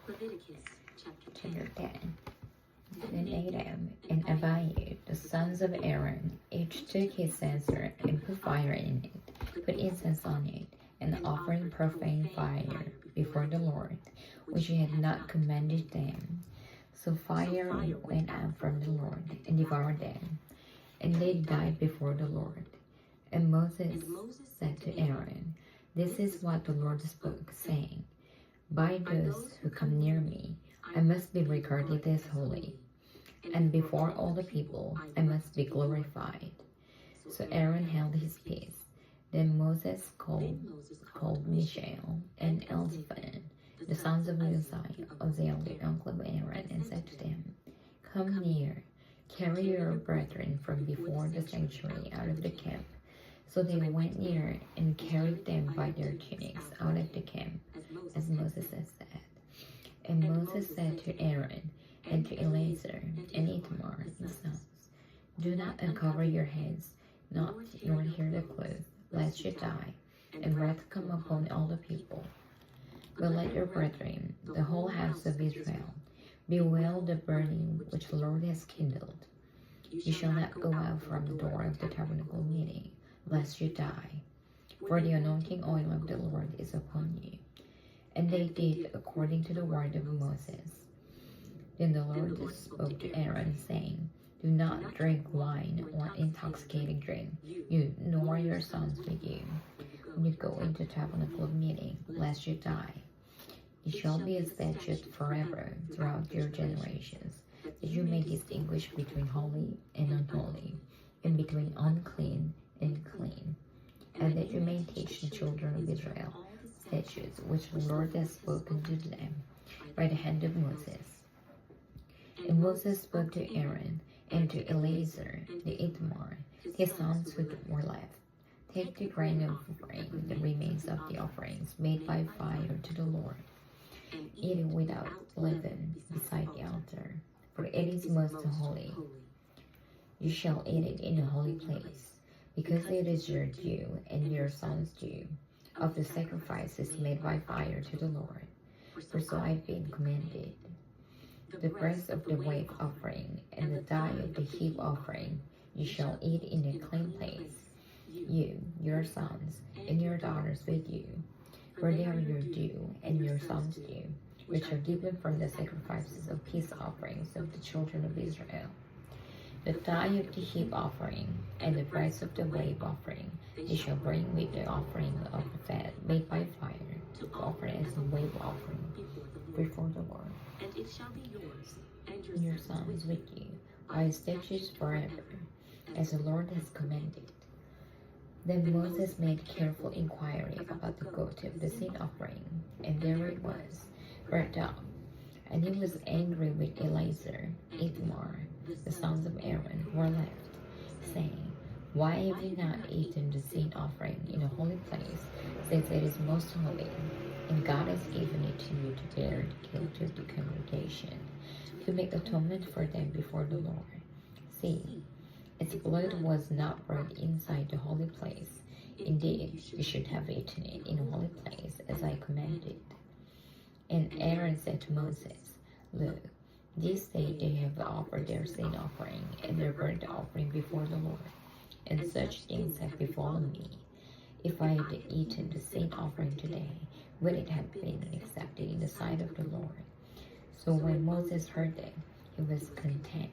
Leviticus chapter Chapter 10. Then Nadab and Abihu, the sons of Aaron, each took his censer and put fire in it, put incense on it, and offered profane fire before the Lord, which he had not commanded them. So fire went out from the Lord and devoured them, and they died before the Lord. And Moses said to Aaron, "This is what the Lord spoke, saying, by those who come near me, I must be regarded as holy, and before all the people I must be glorified." So Aaron held his peace. Then Moses called Mishael and Elzaphan, the sons of Uzziel, the uncle of Aaron, and said to them, "Come near, carry your brethren from before the sanctuary out of the camp." So they went near and carried them by their tunics out of the camp, as Moses had said. And Moses said to Aaron and to Eleazar and Ithamar his sons, "Do not uncover your heads, nor tear the clothes, lest you die, and wrath come upon all the people. But let your brethren, the whole house of Israel, bewail the burning which the Lord has kindled. You shall not go out from the door of the tabernacle meeting, lest you die, for the anointing oil of the Lord is upon you." And they did according to the word of Moses. Then the Lord spoke to Aaron, saying, "Do not drink wine or intoxicating drink, you nor your sons with you, when you go into the tabernacle of meeting, lest you die. It shall be a statute forever throughout your generations, that you may distinguish between holy and unholy, and between unclean and clean, and that you may teach the children of Israel statutes which the Lord has spoken to them by the hand of Moses." And Moses spoke to Aaron and to Eleazar the Ithamar, his sons who were left, "Take the grain offering, the remains of the offerings made by fire to the Lord, eat it without leaven beside the altar, for it is most holy. You shall eat it in a holy place, because it is your due and your son's due of the sacrifices made by fire to the Lord, for so I've been commanded. The breast of the wave offering and the thigh of the heap offering you shall eat in a clean place, you, your sons, and your daughters with you, for they are your due and your son's due, which are given from the sacrifices of peace offerings of the children of Israel. The thigh of the heap offering and the breast of the wave offering they shall bring with the offering of the fat made by fire, to offer as a wave offering before the Lord. And it shall be yours And your sons with you, by statutes forever, as the Lord has commanded." Then Moses made careful inquiry about the goat of the sin offering, and there it was, burnt up. And he was angry with Eleazar, Ithamar, the sons of Aaron, who were left, saying, "Why have you not eaten the sin offering in a holy place, since it is most holy? And God has given it to you to bear the guilt of the congregation, to make atonement for them before the Lord. See, its blood was not burned inside the holy place. Indeed, you should have eaten it in a holy place, as I commanded." And Aaron said to Moses, "Look, this day they have offered their sin offering and their burnt offering before the Lord, and such things have befallen me. If I had eaten the sin offering today, would it have been accepted in the sight of the Lord?" So when Moses heard that, he was content.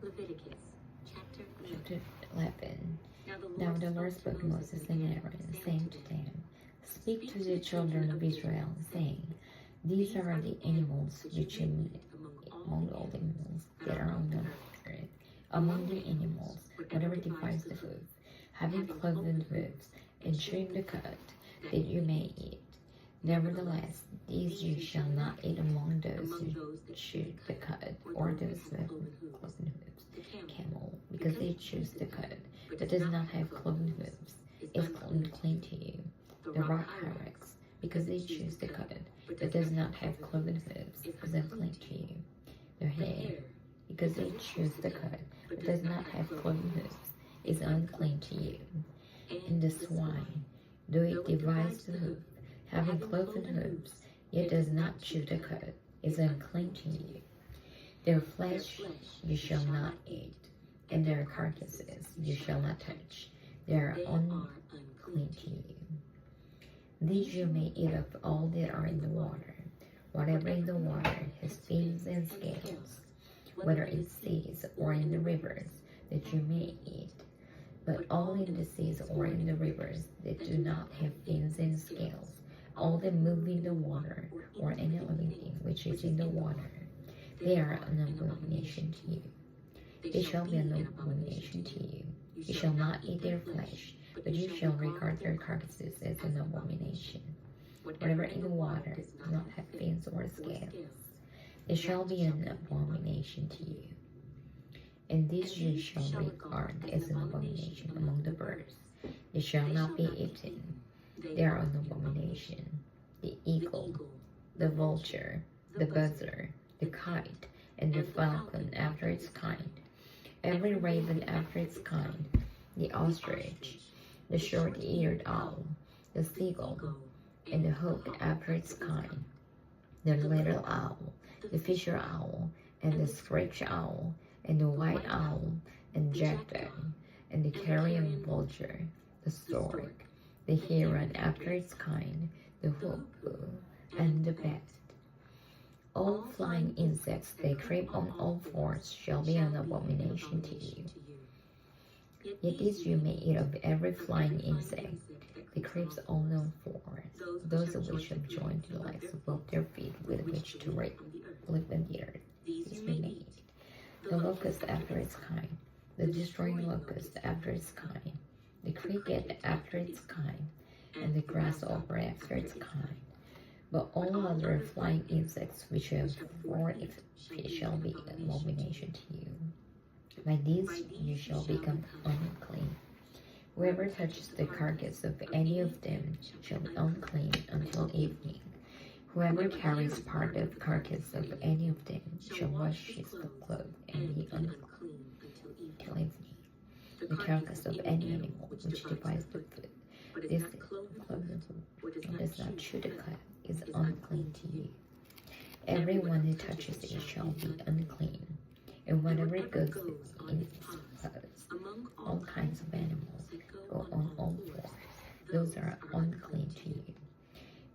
Leviticus chapter Chapter 11. Now Now the Lord spoke to Moses and Aaron, saying to them, "Speak to the children of Israel, saying, These are the animals which you meet among all the animals that are on the earth, among the animals, whatever defies the hoof, having cloven hooves, and chewing the cud, that you may eat. Nevertheless, these you shall not eat among those who chew the cud, or those who have cloven hooves, camel, because they choose the cud, that does not have cloven hooves, is unclean to you. The rock hyrax, because they choose the cud, that does not have cloven hooves, is unclean to you. The hare, because they choose the cud, that does not have cloven hooves, is unclean to you. And the swine, though it divides the hoof, having cloven hooves, yet does not chew the cud, is unclean to you. Their flesh you shall not eat, and their carcasses you shall not touch. They are unclean to you. These you may eat of all that are in the water. Whatever in the water has fins and scales, whether in seas or in the rivers, that you may eat. But all in the seas or in the rivers that do not have fins and scales, all that move in the water, or any living thing which is in the water, they are an abomination to you. They shall be an abomination to you. You shall not eat their flesh, but you shall regard their carcasses as an abomination. Whatever in the water does not have fins or scales, it shall be an abomination to you. And these you shall regard as an abomination among the birds. They shall not be eaten. They are an abomination. The eagle, the vulture, the buzzard, the kite, and the falcon after its kind, every raven after its kind, the ostrich, the short-eared owl, the seagull, and the hawk after its kind, the little owl, the fisher owl, and the screech owl, and the white owl, and jackdaw, and the carrion vulture, the stork, the heron after its kind, the hoopoe, and the bat. All flying insects that creep on all fours shall be an abomination to you. Yet these you may eat of every flying insect that creeps on all fours, those of which have joined the legs above their feet with which to live in the earth. These you may eat. The locust after its kind, the destroying locust after its kind, the cricket after its kind, and the grasshopper after its kind. But all other flying insects which have 4 feet shall be an abomination to you. By these you shall become unclean. Whoever touches the carcass of any of them shall be unclean until evening. Whoever carries part of the carcass of any of them shall wash his clothes and be unclean till evening. The carcass of any animal which divides the food, this cloven or does not chew the cud, is unclean to you. Everyone who touches it shall be unclean, and whatever goes in its clothes, all kinds of animals go on all fours, those are unclean to you.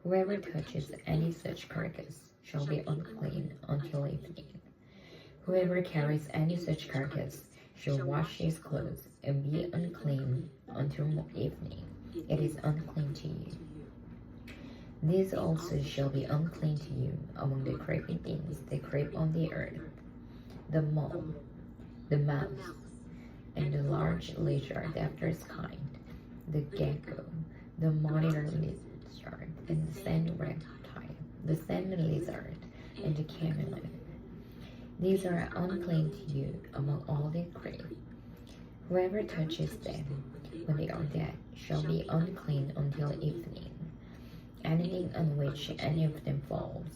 Whoever touches any such carcass shall be unclean until evening. Whoever carries any such carcass shall wash his clothes and be unclean until evening. It is unclean to you. These also shall be unclean to you among the creeping things that creep on the earth: the mole, the mouse, and the large lizard after its kind, the gecko, the monitor lizard, and the sand reptile, the sand lizard, and the camelid. These are unclean to you among all that creep. Whoever touches them when they are dead shall be unclean until evening. Anything on which any of them falls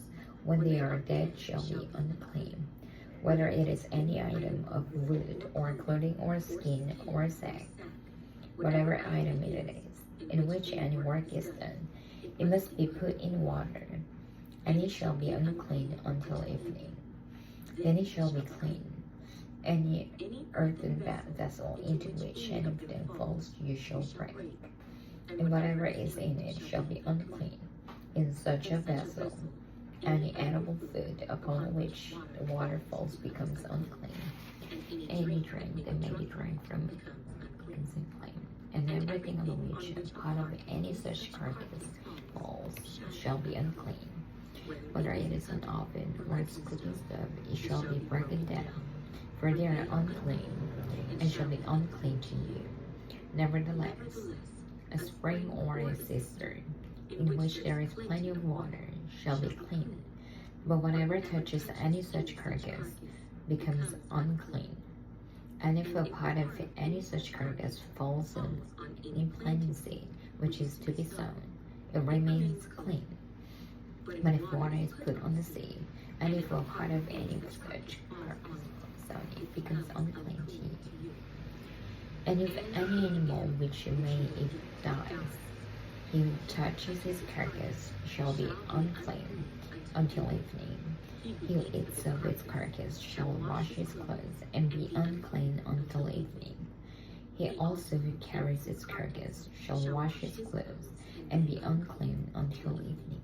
when they are dead shall be unclean, whether it is any item of wood or clothing or skin or sack. Whatever item it is, in which any work is done, it must be put in water, and it shall be unclean until evening. Then it shall be clean. Any earthen vessel into which any of them falls you shall break, and whatever is in it shall be unclean. In such a vessel, any edible food upon which the water falls becomes unclean. Any drink that may be drank from it becomes unclean, and everything on which a part of any such carcass falls shall be unclean. Whether it is an oven or its cooking stove, it shall be broken down, for they are unclean, and shall be unclean to you. Nevertheless, a spring or a cistern, in which there is plenty of water, shall be clean. But whatever touches any such carcass becomes unclean. And if a part of any such carcass falls on any planting seed which is to be sown, it remains clean. But if water is put on the seed, and if a part of any such carcass falls on it becomes unclean to you. And if any animal which you may eat dies, He who touches his carcass shall be unclean until evening. He who eats of its carcass shall wash his clothes and be unclean until evening. He also who carries its carcass shall wash his clothes and be unclean until evening.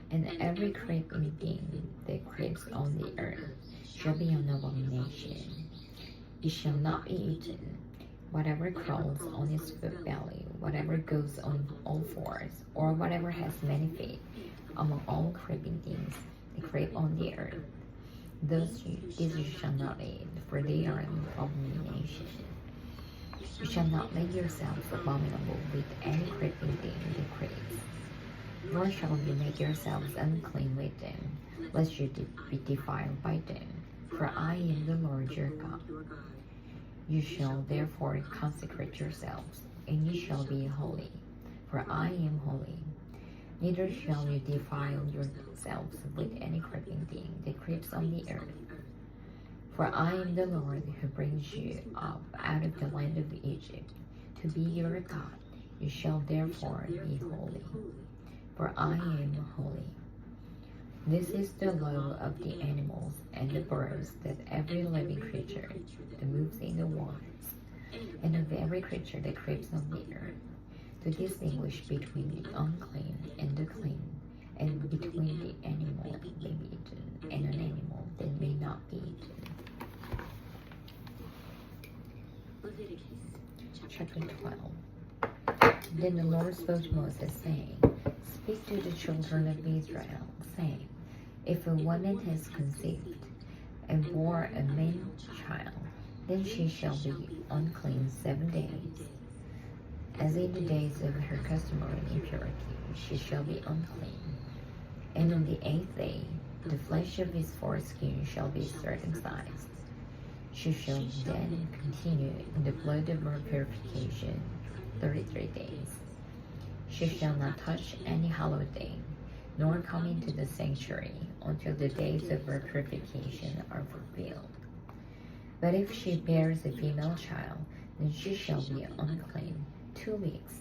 And every creeping thing that creeps on the earth shall be an abomination. It shall not be eaten. Whatever crawls on its foot belly, whatever goes on all fours, or whatever has many feet, among all creeping things that creep on the earth, these you shall not eat, for they are an abomination. You shall not make yourselves abominable with any creeping thing that creeps, nor shall you make yourselves unclean with them, lest you be defiled by them. For I am the Lord your God. You shall therefore consecrate yourselves, and ye shall be holy, for I am holy. Neither shall you defile yourselves with any creeping thing that creeps on the earth. For I am the Lord who brings you up out of the land of Egypt, to be your God. You shall therefore be holy, for I am holy. This is the law of the animals and the birds, that every living creature that moves in the waters, and of every creature that creeps on the earth, to distinguish between the unclean and the clean, and between the animal that may be eaten and an animal that may not be eaten. Leviticus Chapter 12. Then the Lord spoke to Moses, saying, Speak to the children of Israel, saying, If a woman has conceived and bore a male child, then she shall be unclean 7 days. As in the days of her customary impurity, she shall be unclean. And on the 8th day, the flesh of his foreskin shall be circumcised. She shall then continue in the blood of her purification 33 days. She shall not touch any hallowed thing, nor come into the sanctuary until the days of her purification are fulfilled. But if she bears a female child, then she shall be unclean 2 weeks.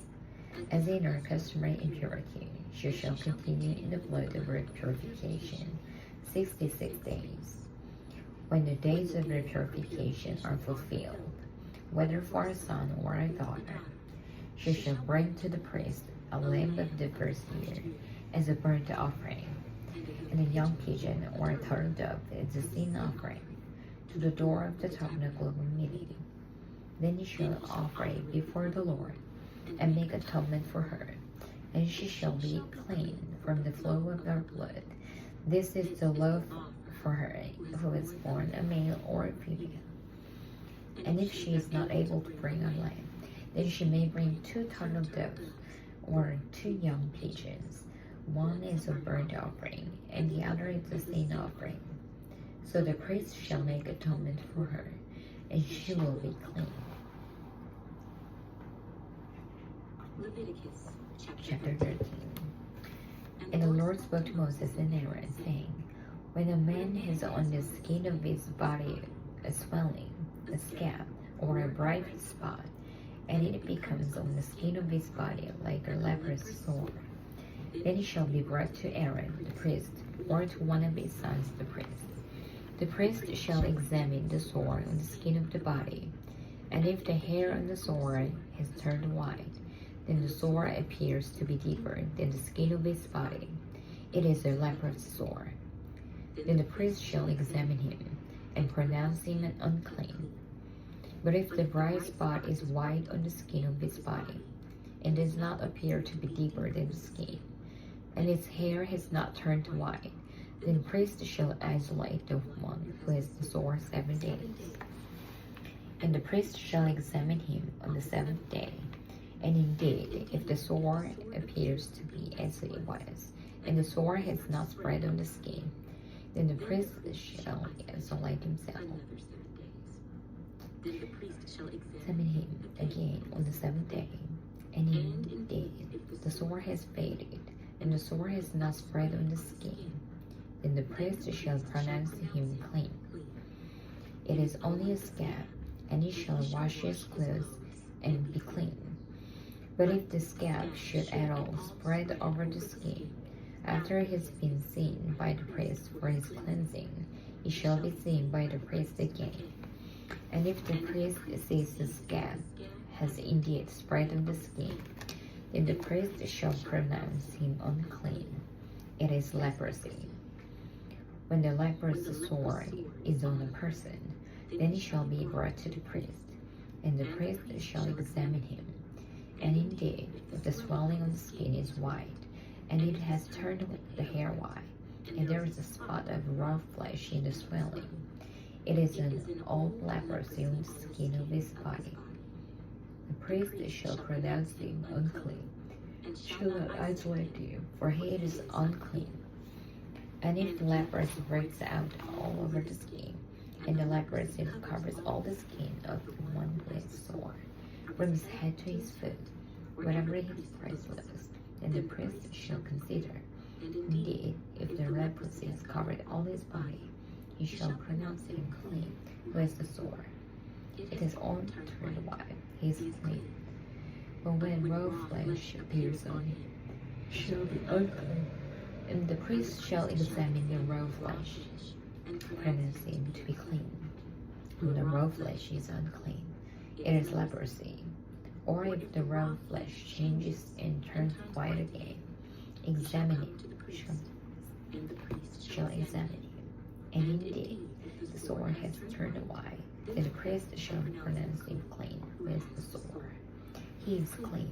As in her customary impurity, she shall continue in the blood of her purification 66 days. When the days of her purification are fulfilled, whether for a son or a daughter, she shall bring to the priest a lamb of the first year as a burnt offering, and a young pigeon or a turtle dove as a sin offering, to the door of the tabernacle of meeting. Then you shall offer it before the Lord, and make atonement for her, and she shall be clean from the flow of her blood. This is the law for her who is born a male or a female. And if she is not able to bring a lamb, then she may bring 2 turtle doves or 2 young pigeons. One is a burnt offering, and the other is a sin offering. So the priest shall make atonement for her, and she will be clean. Leviticus Chapter 13. And the Lord spoke to Moses and Aaron, saying, When a man has on the skin of his body a swelling, a scab, or a bright spot, and it becomes on the skin of his body like a leprous sore, then he shall be brought to Aaron the priest, or to one of his sons the priest. The priest shall examine the sore on the skin of the body, and if the hair on the sore has turned white, then the sore appears to be deeper than the skin of his body. It is a leprous sore. Then the priest shall examine him, and pronounce him unclean. But if the bright spot is white on the skin of his body, and does not appear to be deeper than the skin, and its hair has not turned white, then the priest shall isolate the one who has the sore 7 days. And the priest shall examine him on the 7th day. And indeed, if the sore appears to be as it was, and the sore has not spread on the skin, then the priest shall isolate himself. another 7 days. Then the priest shall Examine him again on the 7th day. And indeed, if the sore has faded, and the sore has not spread on the skin, then the priest shall pronounce him clean. It is only a scab, and he shall wash his clothes and be clean. But if the scab should at all spread over the skin, after it has been seen by the priest for his cleansing, it shall be seen by the priest again. And if the priest sees the scab has indeed spread on the skin, then the priest shall pronounce him unclean. It is leprosy. When the leprous sore is on a person, then he shall be brought to the priest, and the priest shall examine him. And indeed, if the swelling on the skin is white, and it has turned the hair white, and there is a spot of raw flesh in the swelling, it is an old leprosy on the skin of his body. The priest shall pronounce him unclean, shall not isolate him, for he is unclean. And if the leprosy breaks out all over the skin, and the leprosy covers all the skin of one great sore, from his head to his foot, whatever his price was, then the priest shall consider. Indeed, if the leprosy has covered all his body, he shall pronounce him clean who has the sore. It is all turned white, he is clean. But when raw flesh appears on him, he shall be unclean. And the priest shall examine the raw flesh, pronounce him to be clean. When the raw flesh is unclean, it is leprosy. Or if the raw flesh changes and turns white again, examine it, shall examine him. And indeed, the sore has turned white, then the priest shall pronounce him clean with the sore. He is clean.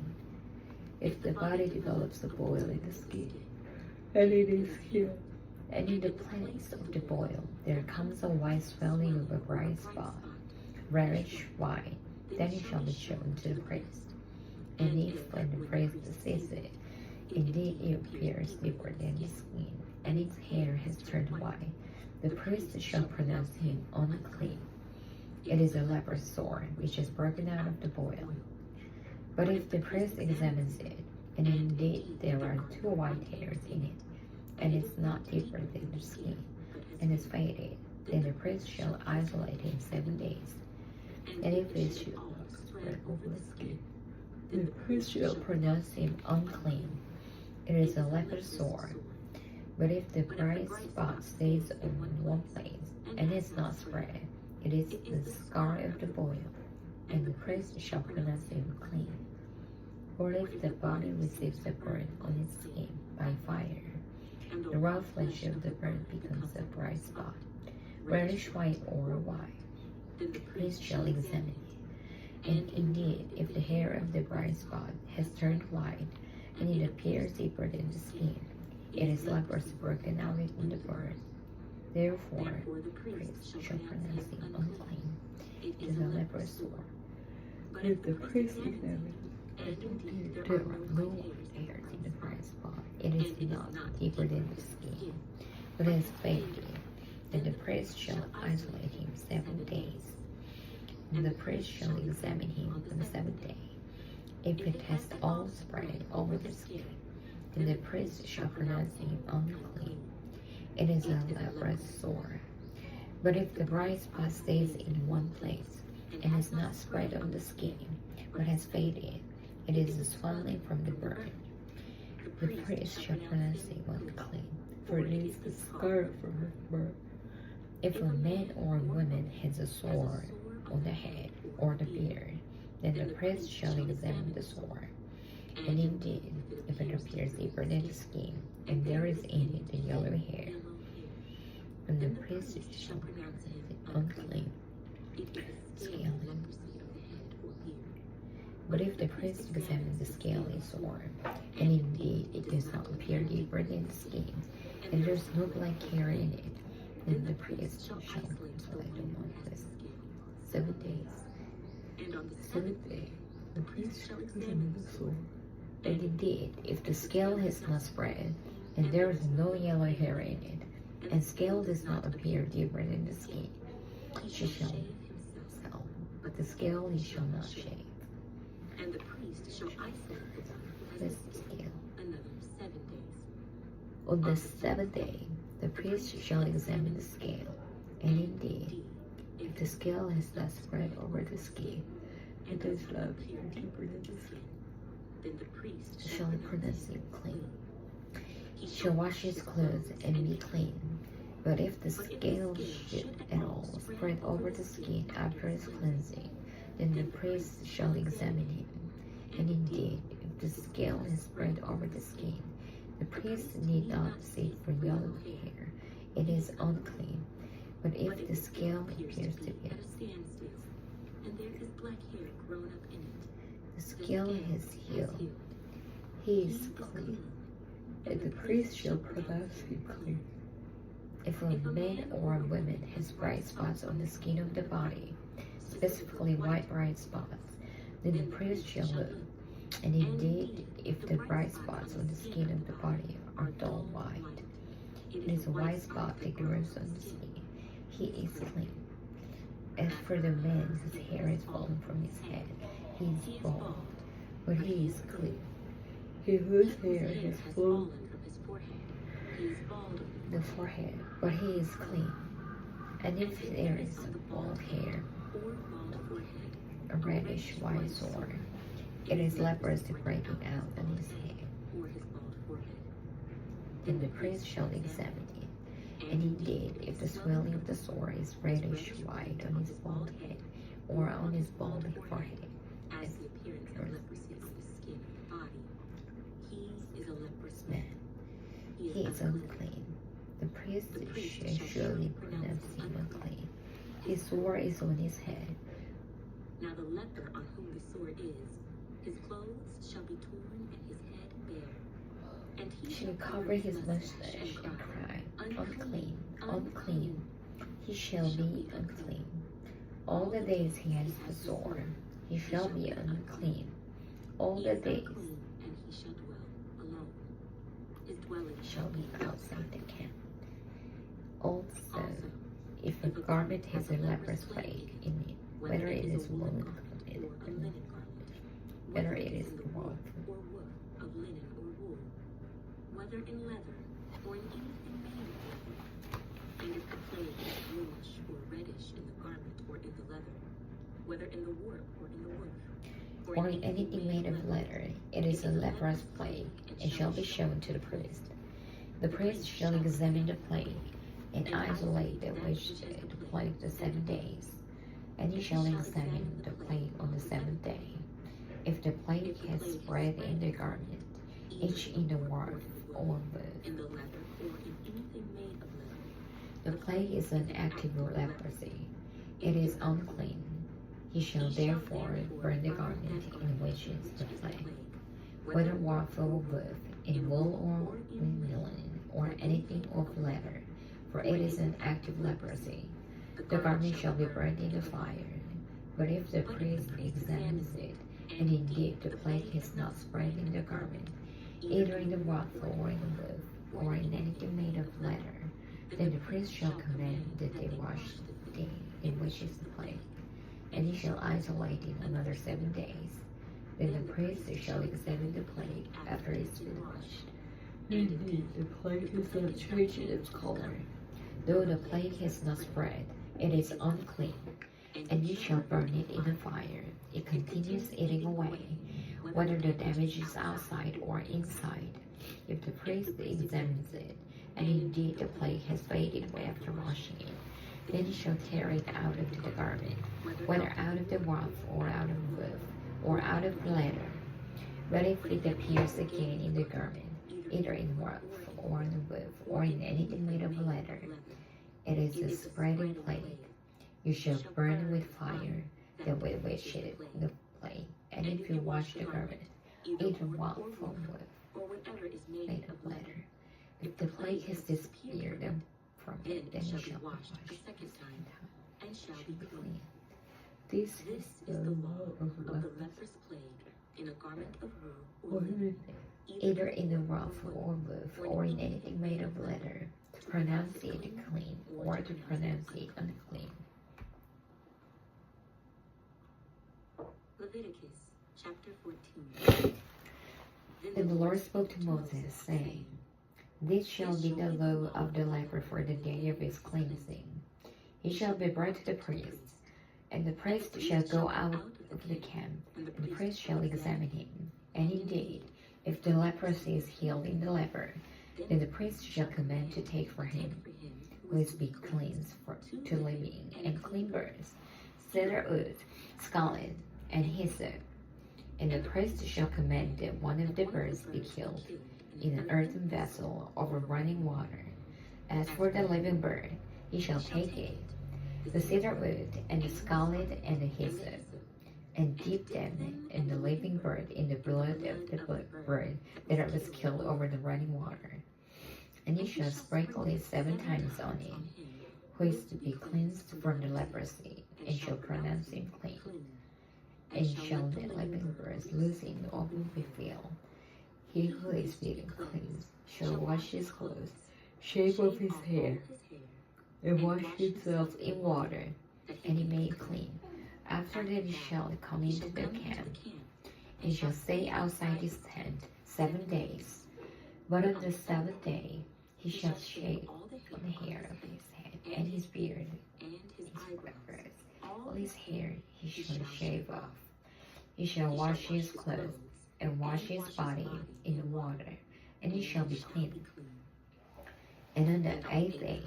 If the body develops a boil in the skin, and it is healed, and in the place of the boil there comes a white swelling of a bright spot, reddish white, then it shall be shown to the priest. And if when the priest sees it, indeed it appears deeper than the skin, and its hair has turned white, the priest shall pronounce him unclean. It is a leprous sore which is broken out of the boil. But if the priest examines it, and indeed there are 2 white hairs in it, and it's not deeper than the skin, and is faded, then the priest shall isolate him 7 days. And if it should spread over the skin, then the priest shall pronounce him unclean. It is a leprous sore. But if the bright spot stays on one place, and is not spread, it is the scar of the boil, and the priest shall pronounce him clean. Or if the body receives a burn on its skin by fire, the raw flesh of the burn becomes a bright spot, reddish white or white, the priest shall examine it. And indeed, if the hair of the bright spot has turned white, and it appears deeper than the skin, it is leprosy broken out in the burn. Therefore, the priest shall pronounce him unclean. It is a leprous sore. But if the priest examines it, and there are no hairs in the bright spot, it is not deeper than the skin, but has faded, then the priest shall isolate him 7 days. And the priest shall examine him on the 7th day. If it has all spread over the skin, then the priest shall pronounce him unclean. It is a leprous sore. But if the bright spot stays in one place, and has not spread on the skin, but has faded, it is a swelling from the burn. The priest shall pronounce him unclean, for it is the scar from the burn. If a man or a woman has a sore on the head or the beard, then the priest shall examine the sore. And indeed, if it appears deeper than the skin, and there is in it a yellow hair, then the priest shall pronounce it unclean. Scaling. But if the priest examines the scaly sore, and indeed it does not appear deeper than the skin, and there is no black hair in it, then the priest shall isolate him on this 7 days. And on the 7th day, the priest shall examine the sore. And indeed, if the scale has not spread, and there is no yellow hair in it, and scale does not appear deeper than the skin, he shall himself, but the scale he shall not shave. And the priest shall isolate This scale. another 7 days. On the 7th day, the priest shall examine the scale, and indeed, if the scale has not spread over the skin, it does not appear deeper than the skin, then the priest shall pronounce him clean. He shall wash his clothes and be clean. But if the scale should at all spread over the skin after his cleansing, then the priest shall examine him. And indeed, if the scale is spread over the skin, the priest need not see for yellow hair. It is unclean. But if the scale appears to be at a standstill, and there is black hair grown up in it, the scale has healed, he is clean, and the priest shall pronounce him clean. If a man or a woman has bright spots on the skin of the body, specifically white bright spots, then the priest shall look. And indeed, if the bright spots on the skin of the body are dull white, it is a white spot that grows on the skin, he is clean. As for the man whose hair is fallen from his head, he is bald, but he is clean. He whose hair has fallen from his forehead, he is bald on the forehead, but he is clean. And if there is a bald hair, or bald forehead, a reddish white sore, it is leprosy breaking out on his head. or his bald forehead, Then the priest shall examine it. And indeed, if the swelling of the sore is reddish white on his bald head, or on his bald forehead, as the appearance of leprosy on the skin of the body, he is a leprous man, man. he is unclean. The priest shall surely pronounce him unclean. His sore is on his head. Now the leper on whom the sore is, his clothes shall be torn and his head bare. And he Shall cover his mustache and cry, unclean, unclean. He shall be unclean. All the days he has the sore, he shall be unclean. All the days and he shall dwell alone. His dwelling shall be outside the camp. Also, if a garment has a leprous plague in it, whether it is woolen garment, or a linen garment, whether it is wool, or woof of linen or wool, whether in leather or in anything made of leather, and if the plague is bluish or reddish in the garment or in the leather, whether in the warp or in the woof, or in anything made of leather, it is a leprous plague, and shall be shown to the priest. The priest shall examine the plague, and isolate that which the plague the 7 days. And he shall examine the plague on the 7th day. If the plague has spread in the garment, each in the warp or in woof, the leather or in anything made of leather, the plague is an active leprosy. It is unclean. He shall therefore burn the garment in which is the plague, whether warp or woof, in wool or in linen, or anything of leather, for it is an active leprosy. The garment shall be burned in the fire. But if the priest examines it, and indeed the plague has not spread in the garment, either in the warp or in the woof, or in anything made of leather, then the priest shall command that they wash the thing in which is the plague, and he shall isolate it another 7 days. Then the priest shall examine the plague after it is been washed. Indeed, the plague has not changed its color. Though the plague has not spread, it is unclean, and you shall burn it in the fire. It continues eating away, whether the damage is outside or inside. If the priest examines it, and indeed the plague has faded away after washing it, then he shall tear it out of the garment, whether out of the warp or out of the woof, or out of the leather. But if it appears again in the garment, either in warp or in the woof, or in anything made of leather, it is a spreading plague. You shall burn with fire that with which it the plague. And if you wash the garment, either warp or woof, or whatever is made of leather, if the plague has disappeared from it, then you shall be washed a second time, and shall shall be be clean. clean. This This is is the law of the leprous plague in a garment of wool or or linen, either in the warp or woof, or in anything made of leather, to pronounce it clean, or to pronounce it unclean. Leviticus chapter 14. And the Lord spoke to Moses, saying, This shall be the law of the leper for the day of his cleansing. He shall be brought to the priest, and the priest shall go out of the camp, and the priest shall examine him. And indeed, if the leprosy is healed in the leper, then the priest shall command to take for him, who is be cleansed to living, and clean birds, cedar wood, scarlet, and hyssop. And the priest shall command that one of the birds be killed in an earthen vessel over running water. As for the living bird, he shall take it, the cedar wood, and the scarlet, and the hyssop, and dip them and the living bird in the blood of the bird that was killed over the running water. And he shall sprinkle it 7 times on it, who is to be cleansed from the leprosy, and shall pronounce him clean. And shall the living birds loose in the open field. He who is being cleansed shall wash his clothes, shave off his hair, and wash himself in water, and he made clean. After that he shall come into the camp, and shall stay outside his tent 7 days. But on the 7th day he shall shave the hair of his head, and his beard, and his eyebrows. All his hair he shall shave off. He shall wash his clothes, and wash his body in the water, and he shall be clean. And on the 8th day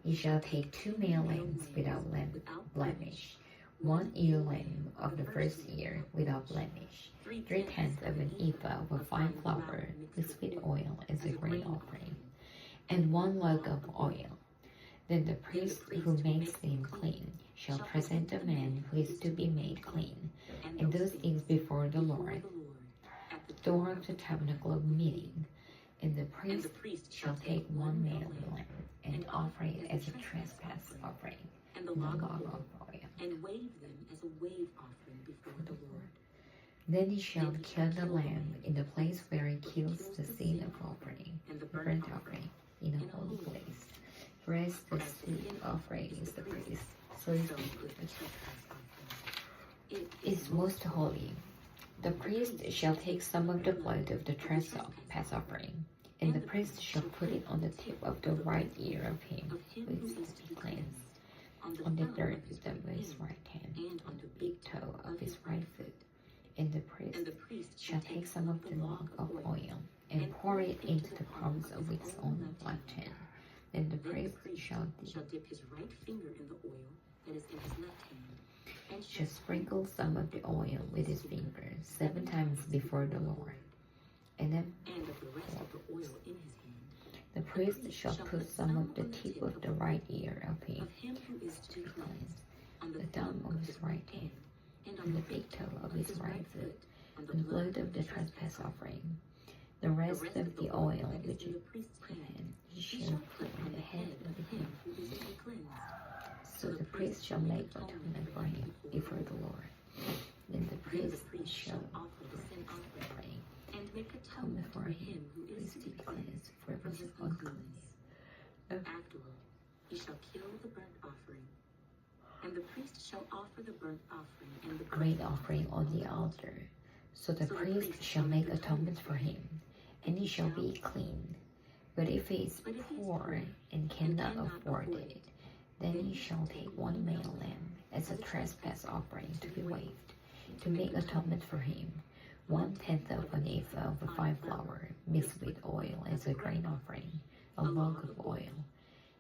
he shall take 2 male lambs without blemish, 1 ewe lamb of the first year without blemish, 3/10 of an ephah of fine flour mixed with oil as a grain offering, and 1 lug of oil. Then the priest who makes him clean shall present the man who is to be made clean, and those things before the Lord, at the door of the tabernacle of meeting. And the priest shall take 1 male lamb, and offer it as a trespass offering, and the log of oil, and wave them as a wave offering before the Lord. Then he shall kill the lamb in the place where he kills the sin of offering, and the burnt offering, in a holy place. Whereas the sweet offering is the priest, so is the it is most holy. The priest shall take some of the blood of the trespass offering, and the priest shall put it on the tip of the right ear of him who is to be cleansed, on the third thumb of his right hand, and on the big toe of his right foot. And the priest shall take some of the log of oil, and pour it into the palms of his own left hand. Then the priest shall dip his right finger in the oil that is in his left hand, and shall sprinkle some of the oil with his finger 7 times before the Lord. And then of the rest of the oil in his hand, the priest shall put some of the tip of the right ear of him who is to be cleansed, on the thumb of his right hand, and on the big toe of his right foot, on the blood of the trespass offering. The rest of the oil which is in the priest's hand he shall put on the head of him who is to be cleansed. So the priest shall make atonement for him before the Lord. Then the priest shall offer the sin offering, and make atonement for him who is to be cleansed for his uncleanness. Afterward he shall kill the burnt offering, and the priest shall offer the burnt offering and the grain offering on the altar. So the priest shall make atonement for him, and he shall be clean. But if he is poor and cannot afford it, then he shall take 1 male lamb as a trespass offering to be waved, to make atonement for him, 1/10 of an ephah of fine flour mixed with oil as a grain offering, a log of oil,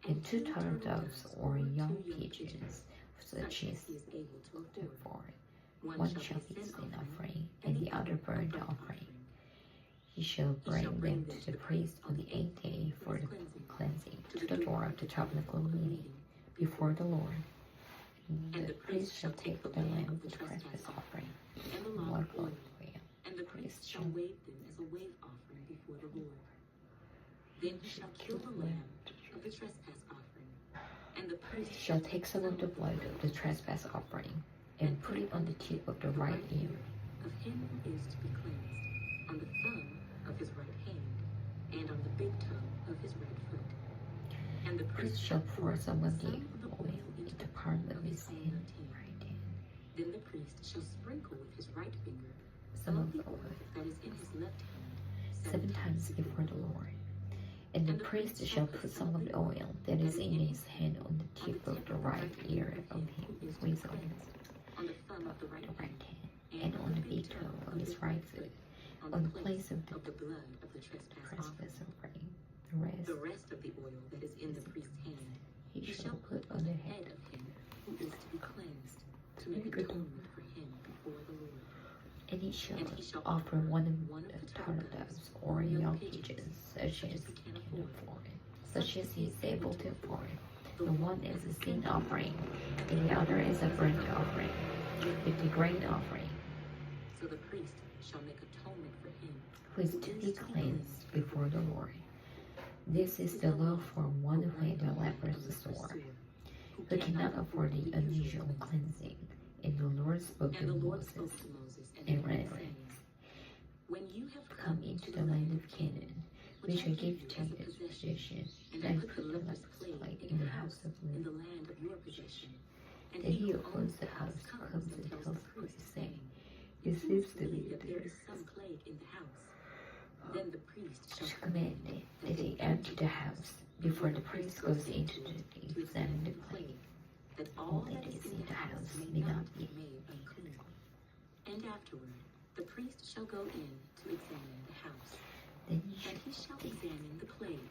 and 2 turtle doves or young pigeons, such as he is able to afford. 1 shall be sin offering, and the other burnt offering. He shall bring them to the priest on the 8th day for the cleansing, to the door of the tabernacle meeting, before the Lord. And the priest shall take the lamb with the trespass offering, and the log of oil, and the priest shall wave them as a wave offering before the Lord. Then he shall kill the lamb of the trespass offering, and the priest shall take some of the blood of the trespass offering, and put it on the tip of the right ear of him who is to be cleansed, on the thumb of his right hand, and on the big toe of his right foot. And the priest shall pour some of the oil into the palm of his right hand. Then the priest shall sprinkle with his right finger some of the oil that is in his left hand 7 times before the Lord. And the priest shall put some of the oil that is in his hand on the tip of the right ear of him who is cleansed, on the thumb of the right hand, and on the big toe of his right foot, on the place of the blood of the trespass trespass offering. offering. The rest of the oil that is in the priest's hand He he shall shall put on the head of him who is to be cleansed, to make atonement for him before the Lord. And he shall And he shall offer one of one the of the turtle doves or young pigeons, such as he can afford, such as he is able to afford. The one is a sin offering, and the other is a burnt offering, with the grain offering, So the priest shall make atonement for him who is to be cleansed before the Lord. This is the law for one who had a leprous sore, who cannot afford the unusual cleansing. And the Lord spoke to And the Lord Moses spoke to Moses and and Aaron, saying, When you have come into the land of Canaan, which I give to you as a possession, and I put the leprous plague in the house of in the Levi. land of your possession, and Then he who owns the house comes and tells the priest, saying, It seems to me that that there there is is some plague in the house. Then the priest shall such command that they empty the house before the priest goes into to examine the plague. that All that is in the house may not be made unclean. And afterward, the priest shall go in to examine the house, Then he and he shall shall take. examine the plague.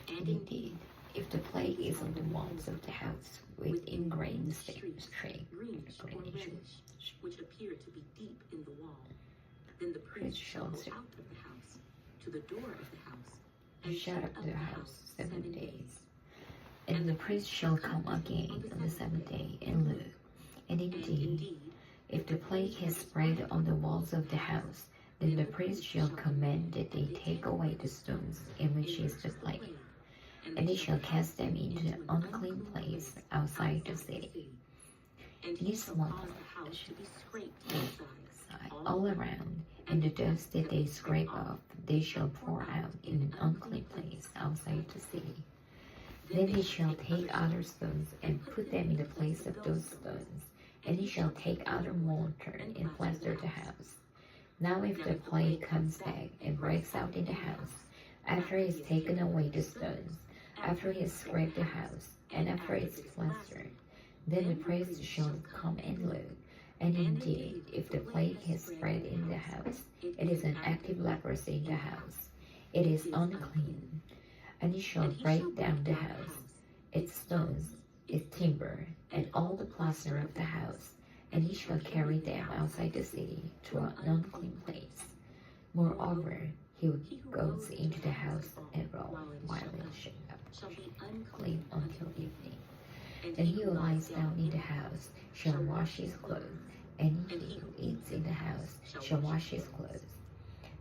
And And indeed, if the plague is on the walls of the house with ingrained streaks, greenish or reddish, which appear to be deep in the wall, then the priest shall go out of the house to the door of the house, and shut up the house 7 days. And the priest shall come again on the 7th day and look. And indeed, if the plague has spread on the walls of the house, then the priest shall command that they take away the stones in which is the plague, and they shall cast them into the unclean place outside the city. And he shall cause the house to be scraped inside, All around, and the dust that they scrape off, they shall pour out in an unclean place outside the city. Then he shall take other stones and put them in the place of those stones, and he shall take other mortar and plaster the house. Now if the plague comes back and breaks out in the house, after he has taken away the stones, after he has scraped the house, and after it's plastered, then the priest shall come and look. And indeed, if the plague has spread in the house, it is an active leprosy in the house. It is unclean. And he shall break down the house, its stones, its timber, and all the plaster of the house, and he shall carry them outside the city to an unclean place. Moreover, he who goes into the house and while it shall be unclean until evening. And he who lies down in the house shall wash his clothes, and he who eats in the house shall wash his clothes.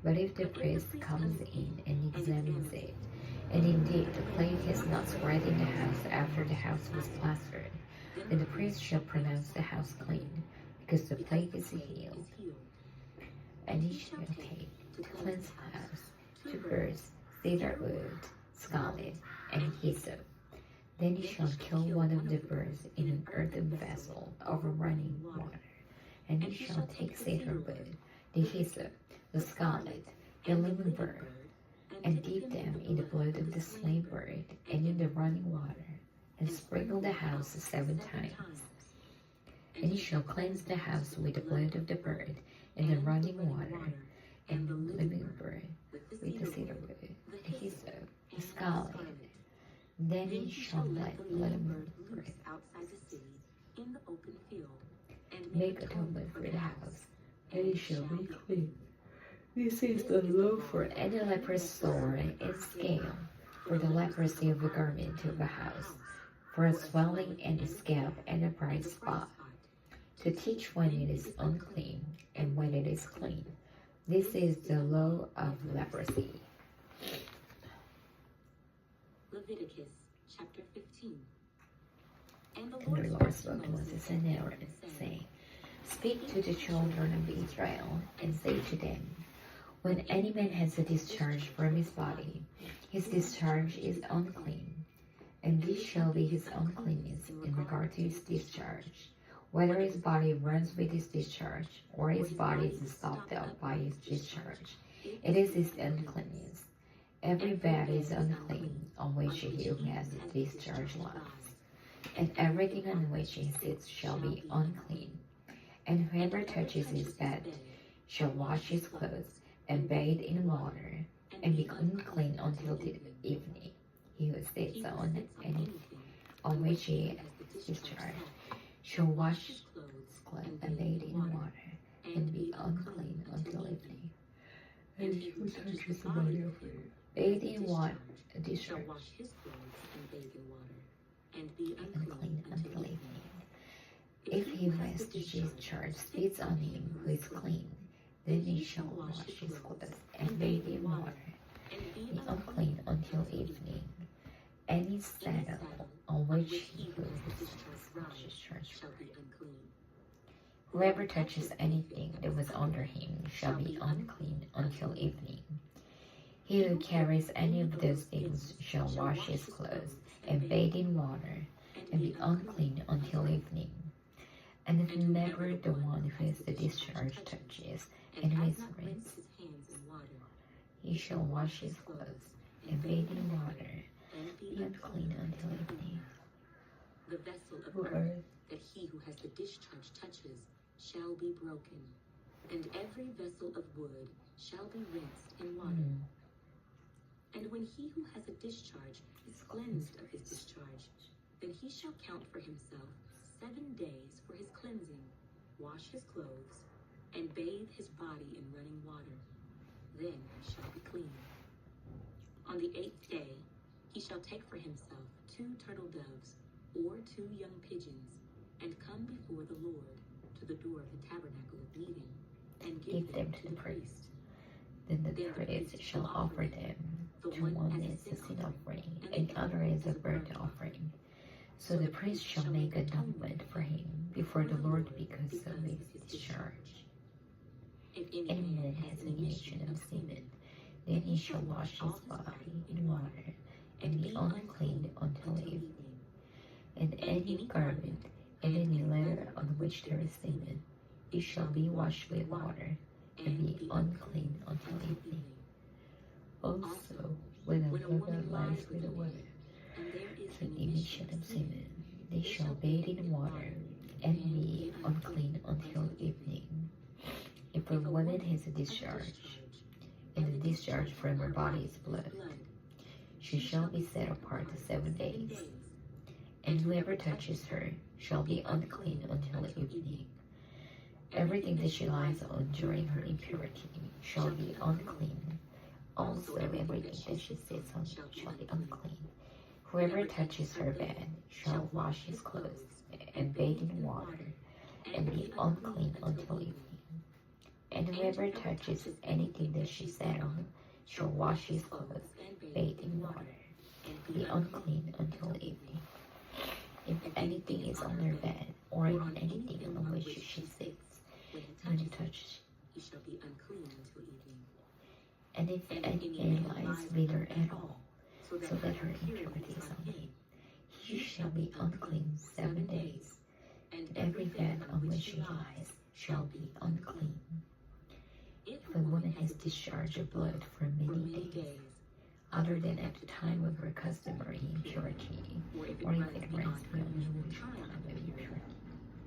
But if the priest comes in and examines it, and indeed the plague has not spread in the house after the house was plastered, then the priest shall pronounce the house clean, because the plague is healed. And he shall take, to cleanse the house, 2 birds, cedar wood, scarlet, and hyssop. Then he shall kill one of the birds in an earthen vessel over running water. And he shall take cedar wood, the hyssop, the scarlet, the living bird, and dip them in the blood of the slain bird and in the running water, and sprinkle the house 7 times. And he shall cleanse the house with the blood of the bird, and the running water, and the living bird, with the cedar wood, the hyssop, the scarlet. Then he shall let the living bird outside the city in the open field, and make atonement for the house, and it shall be clean. This is the law for any leprous sore and scale, for the leprosy of a garment of a house, for a swelling and a scab and a bright spot, to teach when it is unclean and when it is clean. This is the law of leprosy. Leviticus chapter 15. And the And the Lord spoke to Moses and Aaron, saying, Speak to the children of Israel, and say to them, When any man has a discharge from his body, his discharge is unclean, and this shall be his uncleanness in regard to his discharge, whether his body runs with his discharge, or his body is stopped up by his discharge. It is his uncleanness. Every bed is unclean on which he who has a discharge lies, and everything on which he sits shall be unclean. And whoever touches his bed shall wash his clothes, and bathe in water, and be unclean until the evening. He who sits on anything on which he is discharged shall wash his clothes and bathe in water, and be unclean until evening. And he who touches the body of it, bathe in water, discharge, wash his clothes and bathe in water, and be unclean until evening. If he who has discharged spits on him who is clean, then he shall wash his clothes and bathe in water, and be unclean until evening. Any saddle on which he who is discharged shall be unclean. Whoever touches anything that was under him shall be unclean until evening. He who carries any of those things shall wash his clothes and bathe in water, and be unclean until evening. And whomever the one who has the discharge touches and is rinsed, he shall wash his clothes and bathe in water, be unclean until evening. The vessel of earth that he who has the discharge touches shall be broken, and every vessel of wood shall be rinsed in water. And when he who has a discharge is cleansed of his discharge, then he shall count for himself 7 days for his cleansing, wash his clothes, and bathe his body in running water. Then he shall be clean. On the 8th day he shall take for himself 2 turtle doves or 2 young pigeons, and come before the Lord to the door of the tabernacle of meeting, and give them to the priest. Then the priest shall offer them, to one as a sin offering, and the other as a burnt offering. So the priest shall make atonement for him before the Lord because of his discharge. If Any man has an emission of semen, then he shall wash his body in water, and be unclean until evening. And any garment and any leather on which there is semen, he shall be washed with water, and be unclean until evening. Also, when a woman lies with a woman, an emission of semen, they shall bathe in water, and be unclean until evening. If a woman has a discharge, and the discharge from her body is blood, she shall be set apart 7 days, and whoever touches her shall be unclean until evening. Everything that she lies on during her impurity shall be unclean. Also everything that she sits on shall be unclean. Whoever touches her bed shall wash his clothes and bathe in water, and be unclean until evening. And whoever touches anything that she sat on shall wash his clothes, bathe in water, and be unclean until evening. If anything is on her bed, or in anything on which she sits, when he touches, he shall be unclean until evening. and if anything lies with her at all, so that her impurity is on him, he shall be unclean 7 days, and every bed on which she lies shall be unclean. If a woman has discharge of blood for many days, other than at the time of her customary impurity, or if it runs beyond the usual time of impurity,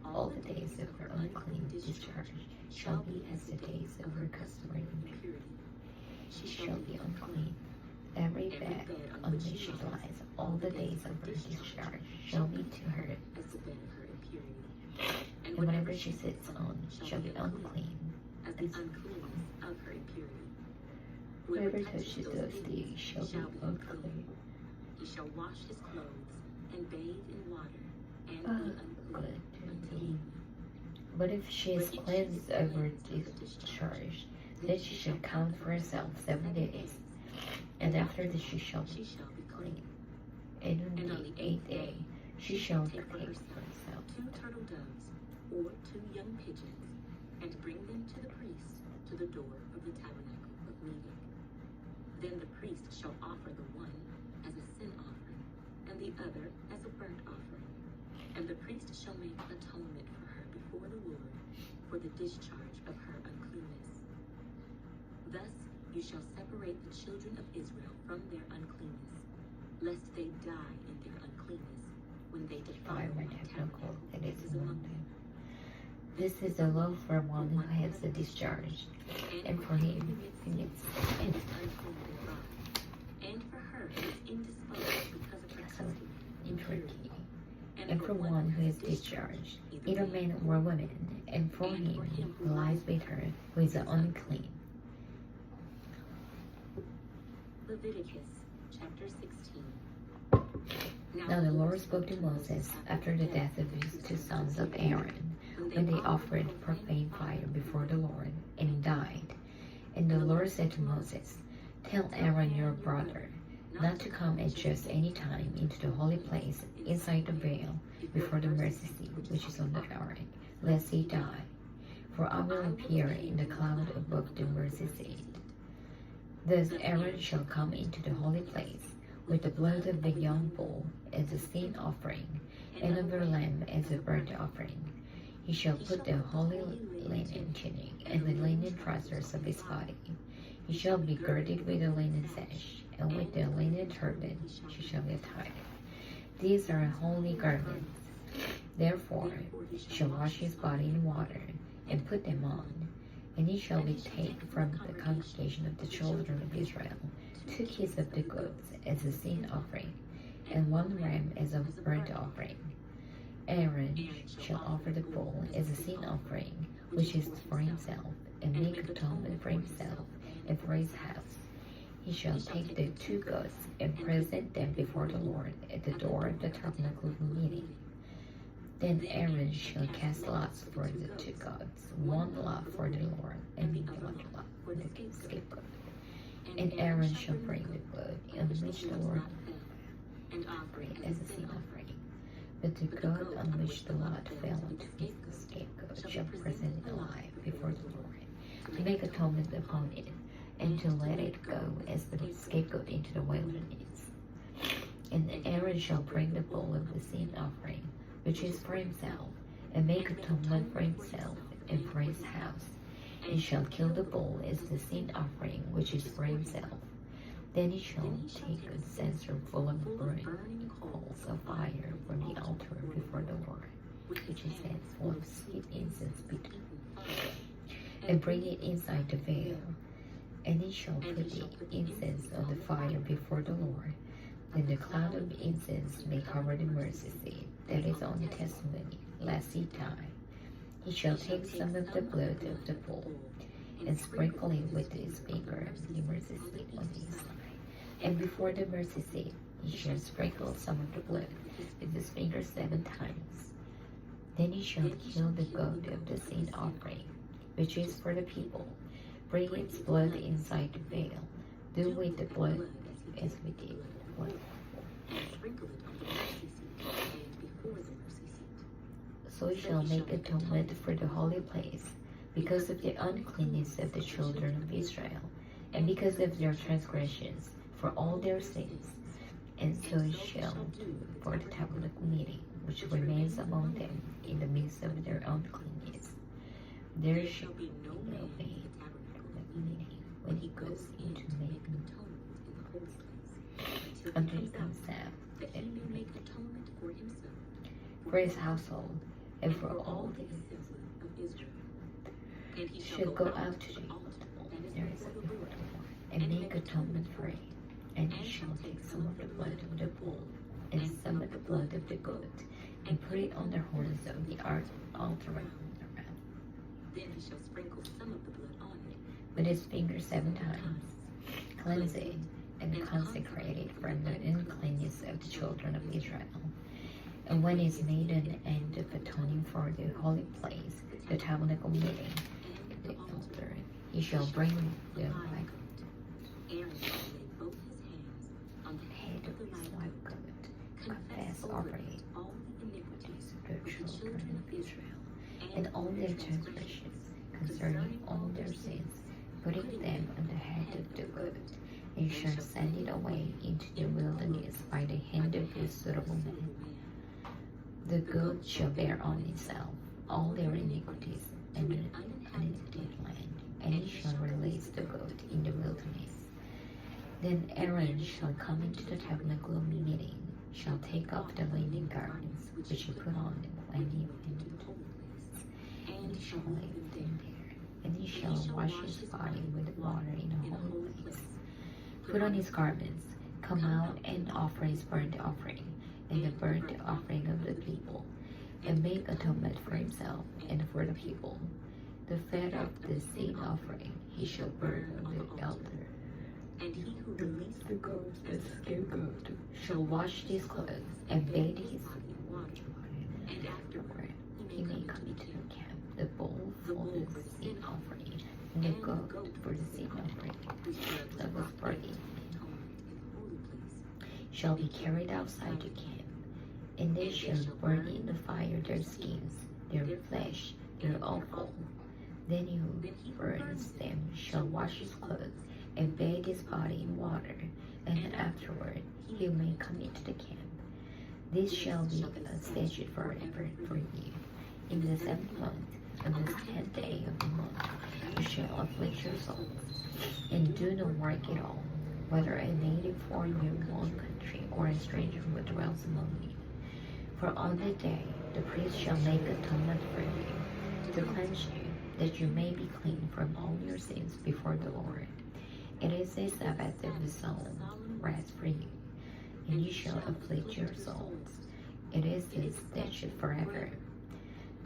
all the days of her unclean discharge shall be as the days of her customary impurity. She shall be unclean. Every bed on which she lies all the days of her discharge shall be to her as the bed of her impurity. and whatever she sits on shall be unclean, as the uncleanness of her impurity. Whoever touches those things shall be unclean. He shall wash his clothes and bathe in water, and be unclean until evening. But if she is cleansed of her discharge, then she shall count for herself 7 days, and after this she shall be clean. And on the 8th day she shall take for herself 2 turtle doves or 2 young pigeons, and bring them to the priest to the door of the tabernacle of meeting. Then the priest shall offer the one as a sin offering, and the other as a burnt offering. And the priest shall make atonement for her before the Lord for the discharge of her uncleanness. Thus you shall separate the children of Israel from their uncleanness, lest they die in their uncleanness when they defile my tabernacle that is among them. This is the law for one who has a discharge, and for him who needs and is unclean abroad, and for her who is indisposed because of her husband in purity, and for one who is discharged, either man or woman, and for him who lies with her who is unclean. Leviticus chapter 16. Now the Lord spoke to Moses after the death of his two sons of Aaron, when they offered profane fire before the Lord, and he died. And the Lord said to Moses, Tell Aaron your brother not to come at just any time into the holy place inside the veil before the mercy seat which is on the ark, lest he die. For I will appear in the cloud above the mercy seat. Thus Aaron shall come into the holy place with the blood of the young bull as a sin offering, and of the lamb as a burnt offering. He shall put the holy linen tunic and the linen trousers of his body. He shall be girded with a linen sash, and with the linen turban she shall be attired. These are holy garments. Therefore he shall wash his body in water, and put them on. And he shall take from the congregation of the children of Israel 2 kits of the goats as a sin offering, and 1 ram as a burnt offering. Aaron shall offer the bull as a sin offering, which is for himself, and make atonement for himself and for his house. He shall take the 2 goats and present them before the Lord at the door of the tabernacle of meeting. Then Aaron shall cast lots for the 2 goats, 1 lot for the Lord, and 1 lot for the scapegoat. And Aaron shall bring the blood on which the Lord and offer it as a sin offering. But the goat on which the lot fell to the scapegoat shall present it alive before the Lord, to make atonement upon it, and to let it go as the scapegoat into the wilderness. And Aaron shall bring the bull of the sin offering, which is for himself, and make atonement for himself and for his house, and shall kill the bull as the sin offering, which is for himself. Then he shall take a censer full of burning coals of fire from the altar before the Lord, which is set full of sweet incense between, and bring it inside the veil. And he shall put the incense on the fire before the Lord. Then the cloud of incense may cover the mercy seat that is on the testimony, lest he die. He shall take some of the blood of the bull, and sprinkle it with his finger on the mercy seat on his side. And before the mercy seat he shall sprinkle some of the blood with his finger 7 times. Then he shall kill the goat of the sin offering, which is for the people. Bring its blood inside the veil. Do with the blood as we did with the blood. Sprinkle it on the mercy seat and before the mercy seat. So he shall make atonement for the holy place, because of the uncleanness of the children of Israel, and because of their transgressions, for all their sins. And so he shall do for the tabernacle meeting, which remains among them in the midst of their uncleanness. There shall be no man in the tabernacle meeting when he goes into making atonement in the holy place, until he comes out, that he may make atonement for himself, for his household, and for all the assembly of Israel. And he shall go out to the altar there is before the Lord, and make atonement for it. And he shall take some of the blood of the bull, and some of the blood of the goat, and put it on the horns of the altar around. Then he shall sprinkle some of the blood on it With his finger 7 times, cleanse it, and consecrate it from the uncleanness of the children of Israel. And when it is made an end of atoning for the holy place, the tabernacle meeting, the altar, he shall bring the live Aaron shall lay both his hands on the head head of of the his live live goat, goat, confess confess over over it it all the iniquities of the of the children of Israel, and and all their transgressions concerning all their sins, putting them on the head of the goat, and shall send it away into the wilderness by the hand of a suitable man. The goat shall bear on itself all their iniquities and an uninhabited land, and he shall release the goat in the wilderness. Then Aaron shall come into the tabernacle of meeting, shall take off the linen garments which he put on him when he went into the holy place, and he shall lay him there, and he shall wash his body with water in a holy place. Put on his garments, come out and offer his burnt offering, and the burnt offering of the people, and make atonement for himself and for the people. The fat of the sin offering he shall burn on the altar. And he who released The goat, the scapegoat, shall wash his clothes and bathe his body in water, and afterward he may come into the camp, the bull for the sin offering, and the goat for the sin offering that was brought in, shall be carried outside the camp, and they shall burn in the fire their skins, their flesh, their offal. Then he who burns them shall wash his clothes and bathe his body in water, and afterward he may come into the camp. This shall be a statute forever for you. In the 7th month, on the 10th day of the month, you shall afflict your souls, and do no work at all, whether a native or in your own country, or a stranger who dwells among you. For on that day the priest shall make atonement for you, to cleanse you, that you may be clean from all your sins before the Lord. It is a Sabbath of the solemn rest for you, and you shall afflict your souls. It is this statute forever.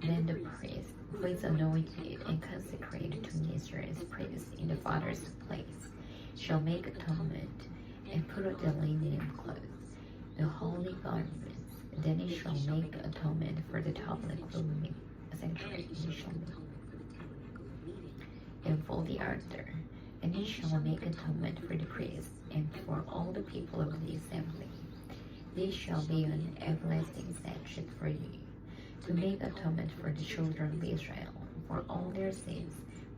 Then the priest, who is anointed and consecrated to minister as priest in the Father's place, shall make atonement and put on the linen clothes, the holy garments. Then he shall make atonement for the tabernacle sanctuary, and for the altar. And he shall make atonement for the priest and for all the people of the assembly. This shall be an everlasting statute for you, to make atonement for the children of Israel for all their sins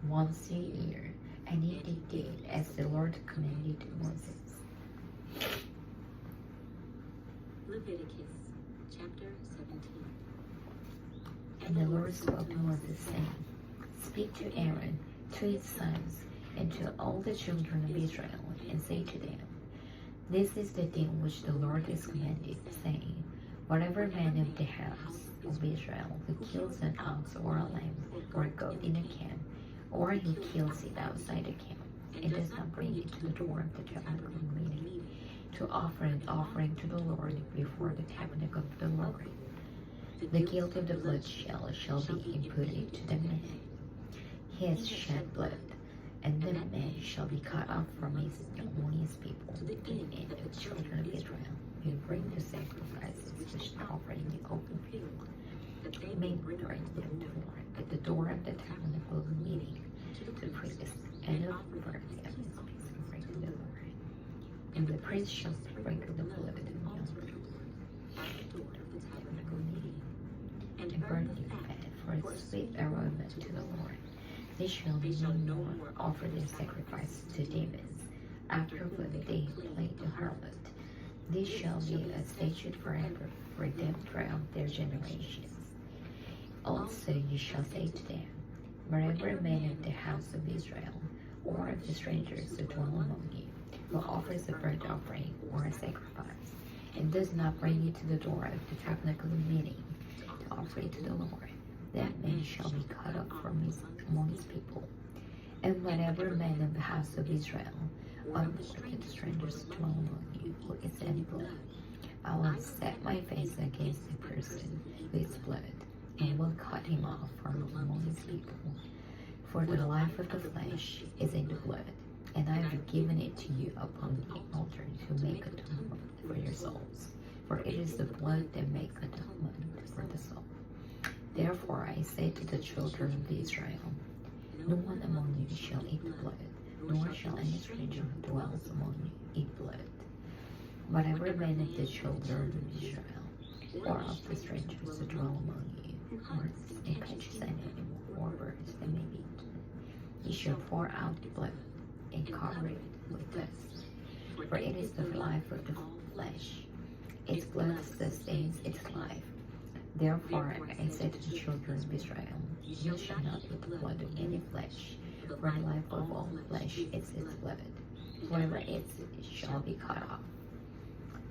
once a year. And he did as the Lord commanded Moses. Leviticus chapter 17. And the Lord spoke to Moses, saying, Speak to Aaron, to his sons, and to all the children of Israel, and say to them, This is the thing which the Lord has commanded, saying, Whatever man of the house of Israel who kills an ox or a lamb or a goat in a camp, or who kills it outside the camp, and does not bring it to the door of the tabernacle meeting, to offer an offering to the Lord before the tabernacle of the Lord, the guilt of the bloodshed shall be imputed to the man. He has shed blood, and the man shall be cut off from among his people, and the children of Israel, who bring the sacrifices which they offer in the open field. They may bring them to the Lord at the door of the tabernacle of the meeting, to the priest, and offer them as a peace offering to the Lord. And the priest shall sprinkle the blood in the altar at the door of the tabernacle meeting, and burn the fat for a sweet aroma to the Lord. They shall no more offer their sacrifices to demons, afterward they play the harlot. This shall be a statute forever for them throughout their generations. Also you shall say to them, Wherever a man of the house of Israel, or of the strangers who dwell among you, who offers a burnt offering or a sacrifice, and does not bring it to the door of the tabernacle meeting to offer it to the Lord, that man shall be cut off from among his people. And whatever man of the house of Israel, or of the strangers who dwell among you, who is in blood, I will set my face against the person who is blood, and will cut him off from among his people. For the life of the flesh is in the blood, and I have given it to you upon the altar to make atonement for your souls. For it is the blood that makes atonement for the soul. Therefore I say to the children of Israel, No one among you shall eat blood, nor shall any stranger who dwells among you eat blood. Whatever man of the children of Israel, or of the strangers who dwell among you, hurts and catches an animal or birds that may be eaten, he shall pour out the blood and cover it with dust. For it is the life of the flesh. Its blood sustains its life. Therefore I said to the children of Israel, You shall not eat the blood of any flesh, for the life of all flesh is its blood. Whoever eats it shall be cut off.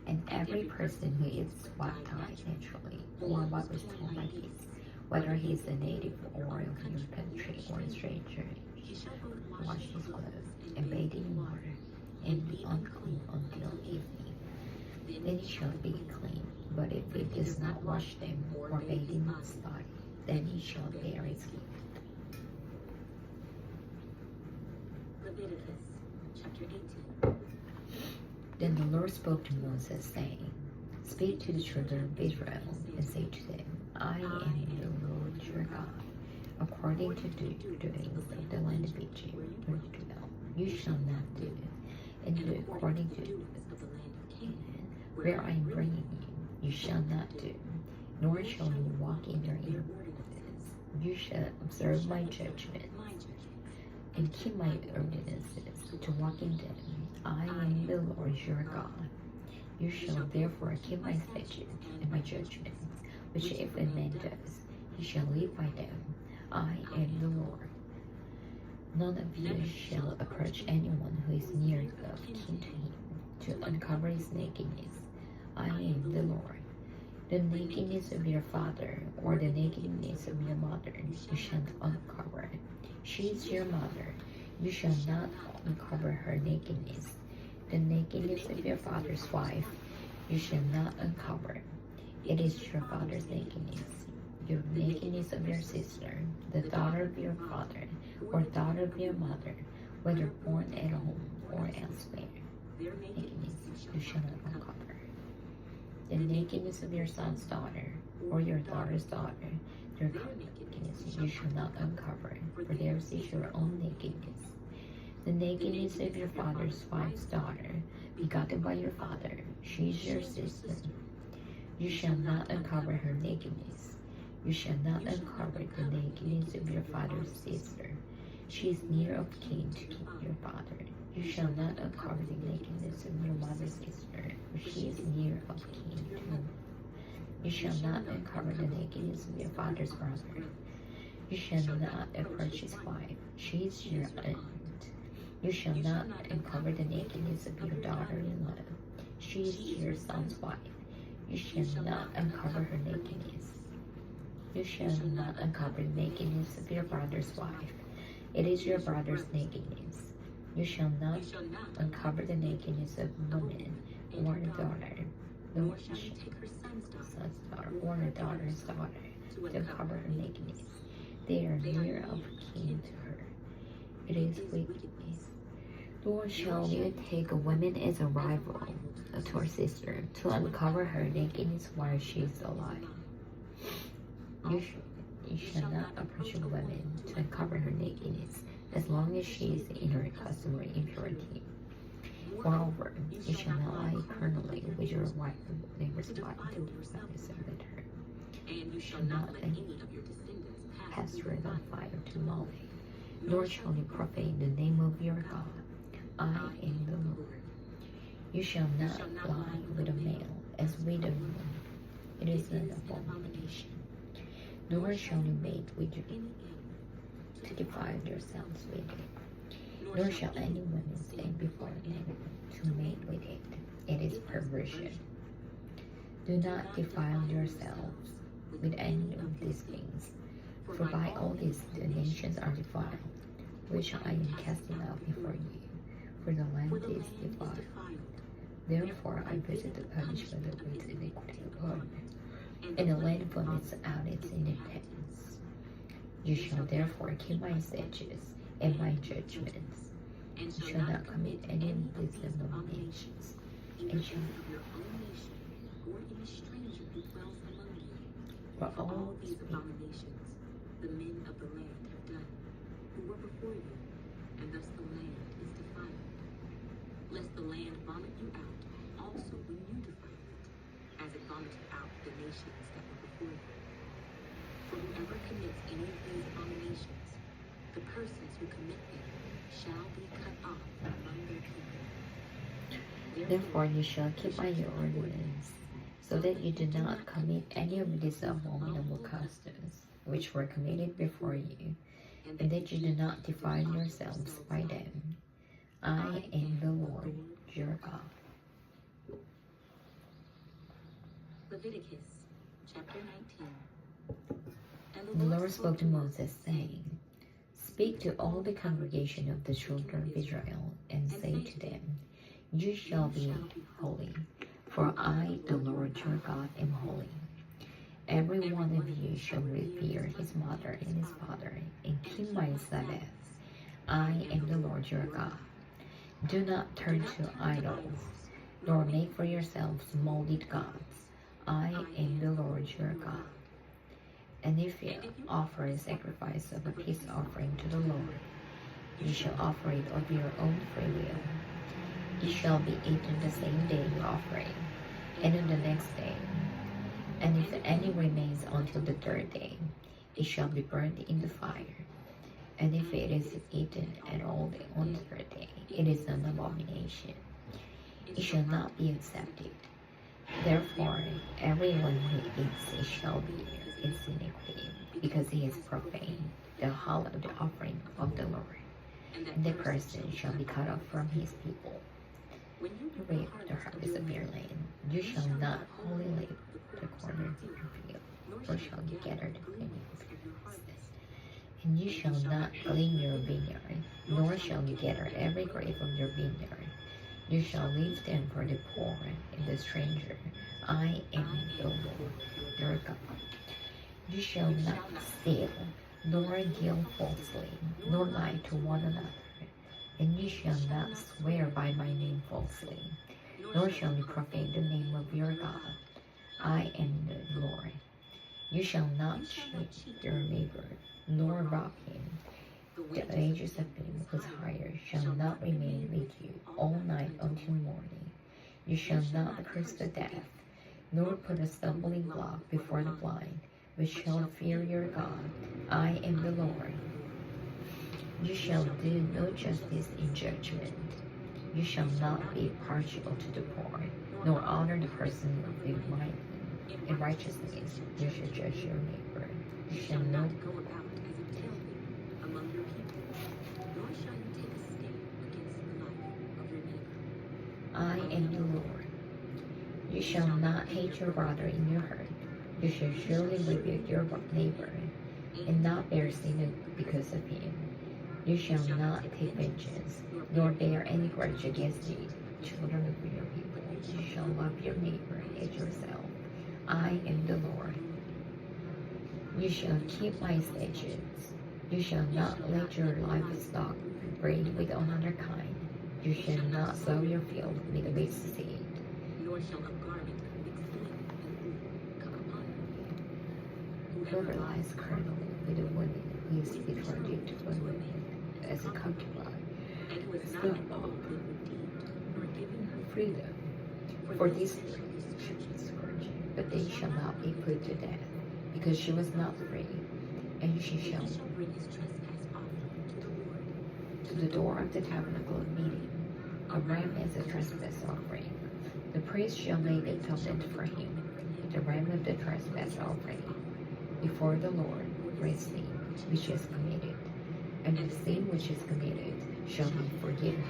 And every person who eats what dies naturally, or what was torn by beasts, whether he is a native or of your country or a stranger. He shall both Wash his clothes and bathe in water, and be unclean until evening. Then he shall be clean. But if he does not wash them or bathe in his body, then he shall bear his gift. Leviticus chapter 18. Then the Lord spoke to Moses, saying, Speak to the children of Israel, and say to them, I am the Lord your God. According to the doings of the land of Egypt, where you dwell, you shall not do it, and do according to of the land of Canaan, where I am bringing you, you shall not do, nor shall you walk in their ordinances. You shall observe my judgments, my judgments, and keep my ordinances, to walk in them. I am the Lord your God. You shall therefore keep my statutes and my judgments, which if a man does, he shall live by them. I am the Lord. None of you shall approach anyone who is near of kin to him, to uncover his nakedness. I am the Lord. The nakedness of your father or the nakedness of your mother you shall uncover. She is your mother. You shall not uncover her nakedness. The nakedness of your father's wife you shall not uncover. It is your father's nakedness. Your nakedness of your sister, the daughter of your father, or daughter of your mother, whether born at home or elsewhere, nakedness you shall not uncover. The nakedness of your son's daughter, or your daughter's daughter, their nakedness you shall not uncover, for theirs is your own nakedness. The nakedness of your father's wife's daughter, begotten by your father, she is your sister. You shall not uncover her nakedness. You shall not uncover the nakedness of your father's sister. She is near of kin to your father. You shall not uncover the nakedness of your mother's sister, for she is near of kin to you. You shall not uncover the nakedness of your father's brother. You shall not approach his wife. She is your aunt. You shall not uncover the nakedness of your daughter-in-law. She is your son's wife. You shall not uncover her nakedness. You shall not uncover the nakedness of your brother's wife. It is your brother's nakedness. You shall not uncover the nakedness of a woman or a daughter, nor shall you take her son's daughter or a daughter's daughter to uncover her nakedness. They are near of kin to her. It is wickedness. Nor shall you take a woman as a rival to her sister to uncover her nakedness while she is alive. You shall not approach a woman to uncover her nakedness as long as she is in her customary impurity. Moreover, you shall not lie carnally with your wife, neighbor's wife, to with her. And you shall not let any of your descendants pass through on fire to Molech, nor shall you profane the name of your God. I am the Lord. You shall not lie with a male as with a woman. It is an abomination. Nor shall you mate with you to defile yourselves with it. Nor shall any woman stand before a man to mate with it. It is perversion. Do not defile yourselves with any of these things, for by all these the nations are defiled, which I am casting out before you, for the land is defiled. Therefore I visit the punishment of its iniquity upon it, and the land vomits out its inheritance. You shall therefore keep my statutes and my judgments, and shall not commit any of these abominations, and shall for all these abominations the men of the land have done, who were before you, and thus the land is defiled. Lest the land vomit you out also when you defile it, as it vomited out the nations that were before you. For whoever commits any of these abominations, the persons who commit them shall be cut off among their people. Therefore you shall keep my ordinance, so that you do not commit any of these abominable customs which were committed before you, and that you do not defile yourselves by them. I am the Lord your God. Leviticus chapter 19. And the Lord spoke to Moses, saying, Speak to all the congregation of the children of Israel, and say to them, You shall be holy, for I, the Lord your God, am holy. Every one of you shall revere his mother and his father, and keep my Sabbaths. I am the Lord your God. Do not turn to idols, nor make for yourselves molded gods. I am the Lord your God. And if you offer a sacrifice of a peace offering to the Lord, you shall offer it of your own free will. It shall be eaten the same day you offer it, and on the next day. And if any remains until the third day, it shall be burned in the fire. And if it is eaten at all on the third day, it is an abomination. It shall not be accepted. Therefore, everyone who eats it shall be in iniquity, because he has profaned the hallowed offering of the Lord. And the person shall be cut off from his people. When you reap the harvest of your land, you shall not wholly leave the corner of your field, nor shall you gather the gleanings. And you shall not glean your vineyard, nor shall you gather every grape of your vineyard. You shall leave them for the poor and the stranger. I am the Lord your God. You shall not steal, nor deal falsely, nor lie to one another. And you shall not swear by my name falsely, nor shall you profane the name of your God. I am the Lord. You shall not cheat your neighbor, nor rob him. The wages of him whose hire shall not remain with you all night until morning. You shall not curse the deaf, nor put a stumbling block before the blind, but shall fear your God. I am the Lord. You shall do no justice in judgment. You shall not be partial to the poor, nor honor the person of might. In righteousness, you shall judge your neighbor. You shall not go about as a tailbearer among your people, nor shall you take a stand against the life of your neighbor. I am the Lord. You shall not hate your brother in your heart. You shall surely rebuke your neighbor, and not bear sin because of him. You shall not take vengeance, nor bear any grudge against the children of your people. You shall love your neighbor as yourself. I am the Lord. You shall keep my statutes. You shall not let your livestock breed with another kind. You shall not sow your field with a mixed seed, nor shall a garment mixed with and wool come upon you. Whoever lies carnally with a woman who is betrothed to a woman as a concubine, and who has not at all been redeemed, nor given her freedom, for these should be scourged, but they shall not be put to death, because she was not free, and she shall bring his trespass offering to the Lord, to the door of the tabernacle of meeting, a ram as a trespass offering. The priest shall make atonement for him, the ram of the trespass offering, before the Lord for his sin which he has committed, and the sin which is committed shall be forgiven.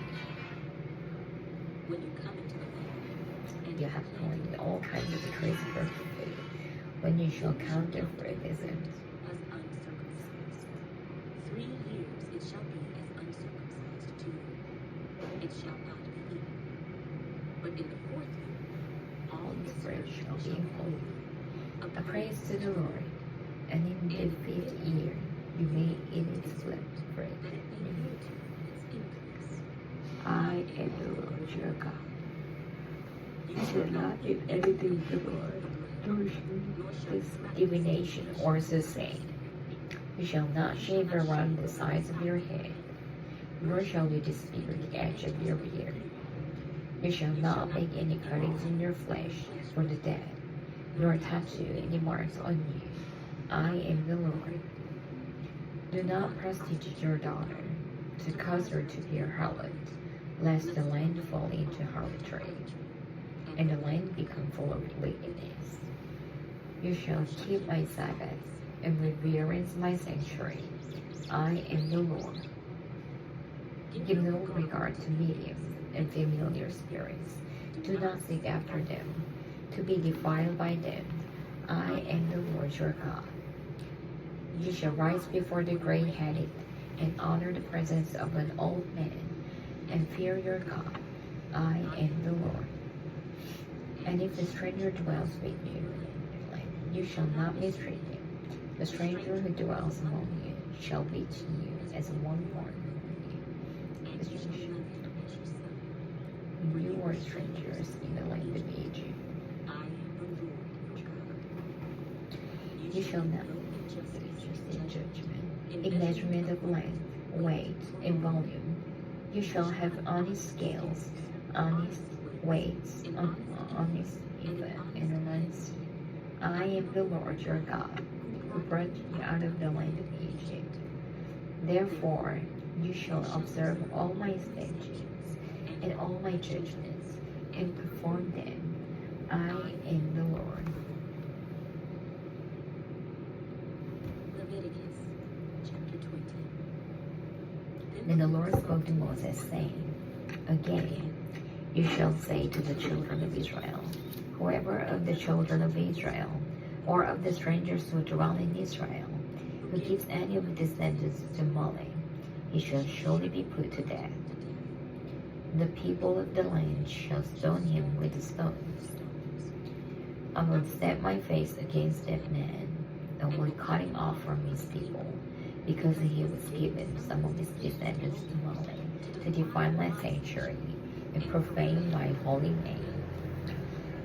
When you come into the land, and you have planted all kinds of trees for food, when you shall count their fruit as uncircumcised, 3 years it shall be as uncircumcised to you. It shall not be eaten. But in the 4th year, all the fruit shall be holy, a praise to the Lord. And in the 5th year, you may eat its fruit. I am the Lord your God. You shall not give anything to the Lord, nor shall this divination or soothsaying. You shall not shave around the sides of your head, nor shall you disfigure the edge of your beard. You shall not make any cuttings in your flesh for the dead, nor tattoo any marks on you. I am the Lord. Do not prostitute your daughter, to cause her to be a harlot, lest the land fall into harlotry, and the land become full of wickedness. You shall keep my Sabbaths, and reverence my sanctuary. I am the Lord. Give no regard to mediums and familiar spirits. Do not seek after them, to be defiled by them. I am the Lord your God. You shall rise before the gray-headed, and honor the presence of an old man, and fear your God. I am the Lord. And if a stranger dwells with you, you shall not mistreat him. The stranger who dwells among you shall be to you as one born among you. You were strangers in the land of Egypt. You shall not in judgment, in measurement of length, weight, and volume. You shall have honest scales, honest weights, honest even, and honest. I am the Lord your God, who brought you out of the land of Egypt. Therefore, you shall observe all my statutes and all my judgments, and perform them. I am the Lord. Leviticus chapter 20. Then the Lord spoke to Moses, saying, Again, you shall say to the children of Israel, whoever of the children of Israel, or of the strangers who dwell in Israel, who gives any of his descendants to Molech, he shall surely be put to death. The people of the land shall stone him with stones. I will set my face against that man, and will cut him off from his people, because he was given some of his descendants to Molech, to defile my sanctuary, and profane my holy name.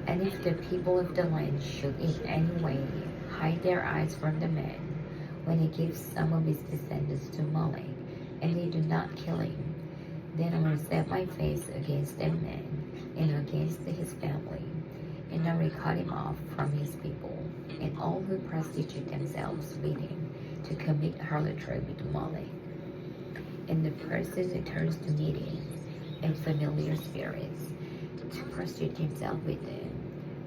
And if the people of the land should in any way hide their eyes from the man, when he gives some of his descendants to Molech, and they do not kill him, then I will set my face against that man, and against his family, and I will cut him off from his people, and all who prostitute themselves with him, to commit harlotry with Molech. And the person who turns to meetings and familiar spirits, to prostitute himself with them,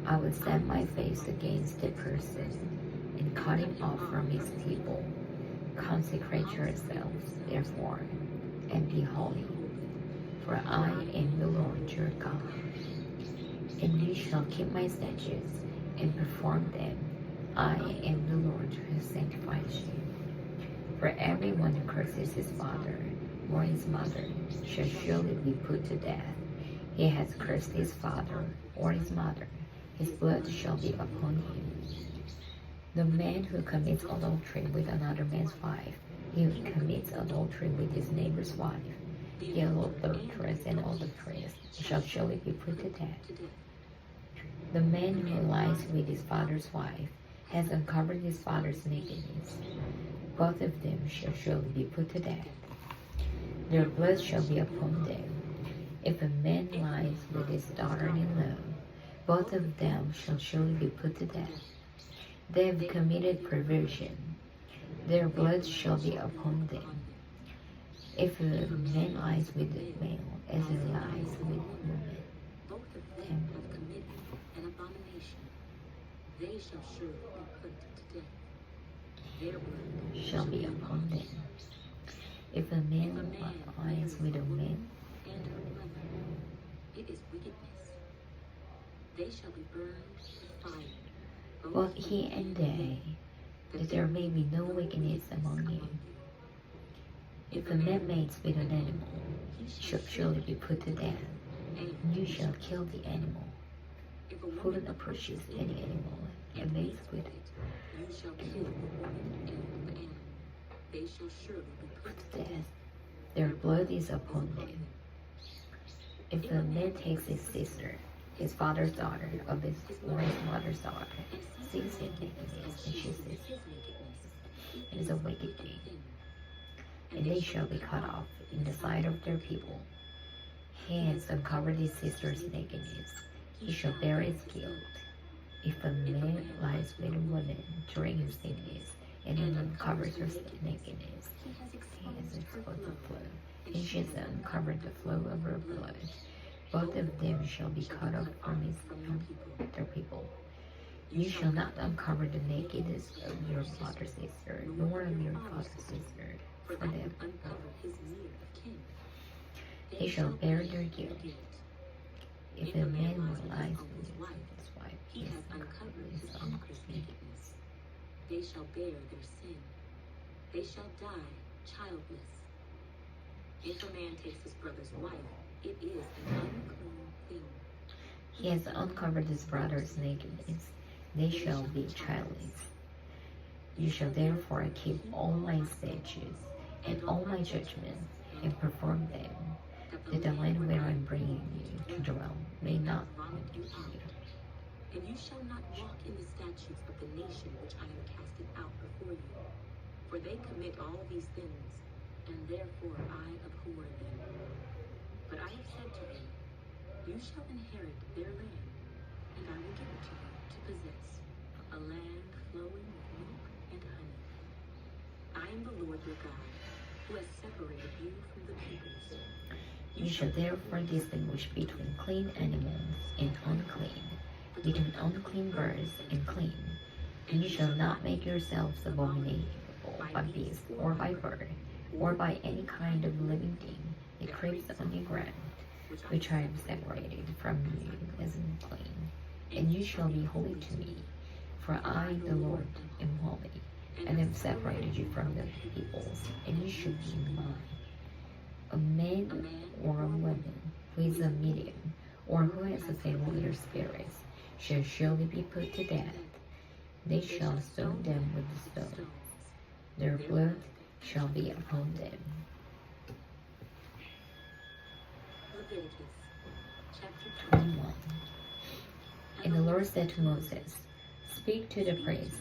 I will set my face against the person, and cut him off from his people. Consecrate yourselves, therefore, and be holy, for I am the Lord your God. And you shall keep my statutes, and perform them. I am the Lord who sanctifies you. For everyone who curses his father or his mother shall surely be put to death. He has cursed his father or his mother, his blood shall be upon him. The man who commits adultery with another man's wife, he who commits adultery with his neighbor's wife, the adulteress and adulteress shall surely be put to death. The man who lies with his father's wife has uncovered his father's nakedness. Both of them shall surely be put to death. Their blood shall be upon them. If a man lies with his daughter-in-law, both of them shall surely be put to death. They have committed perversion. Their blood shall be upon them. If a man lies with a male as he lies with a woman, Both of them have committed an abomination. They shall surely be put to death. Their blood shall be upon them. If a man lies with a man, and her mother, it is wickedness. They shall be burned with fire. both he and they, that there may be no wickedness among you. If a man mates with an animal, he shall surely be put to death, and you shall kill the animal. If a Who woman approaches any animal and mates with it, you shall kill the woman and the animal. They shall surely be put to death, death. their blood is upon them. If a man takes his sister, his father's daughter, of his or his mother's daughter, sees him nakedness, and she says, it is a wicked thing, and they shall be cut off in the sight of their people. He has uncovered his sister's nakedness, he shall bear its guilt. If a man lies with a woman during his nakedness, and then uncovers her nakedness, he has exposed the flow, and she has uncovered the flow of her blood. Both of them shall be cut off from their people. You shall not uncover the nakedness of your father's sister, nor of your father's sister, for them. They shall bear their guilt. If a man lies with his wife, he has uncovered his own nakedness. They shall bear their sin. they shall die childless. If a man takes his brother's wife, it is an unclean thing. He has uncovered his brother's nakedness. They shall be childless. You shall therefore keep all my statutes and all my judgments and perform them, that the land where I am bringing you to dwell may not vomit you out. And you shall not walk in the statutes of the nation which I am casting out before you. For they commit all these things, and therefore I abhor them. But I have said to you, you shall inherit their land, and I will give it to you to possess, a land flowing with milk and honey. I am the Lord your God, who has separated you from the peoples. You shall therefore distinguish between clean animals and unclean, between unclean birds and clean. And you shall not make yourselves abominable by beast or by bird, or by any kind of living thing that creeps on the ground, which I have separated from you as unclean. And you shall be holy to me, for I, the Lord, am holy, and have separated you from the peoples, and you shall be mine. A man or a woman who is a medium, or who has a familiar spirit, shall surely be put to death. They shall stone them with the stones. Their blood shall be upon them. Leviticus chapter 21. And the Lord said to Moses, Speak to the priests,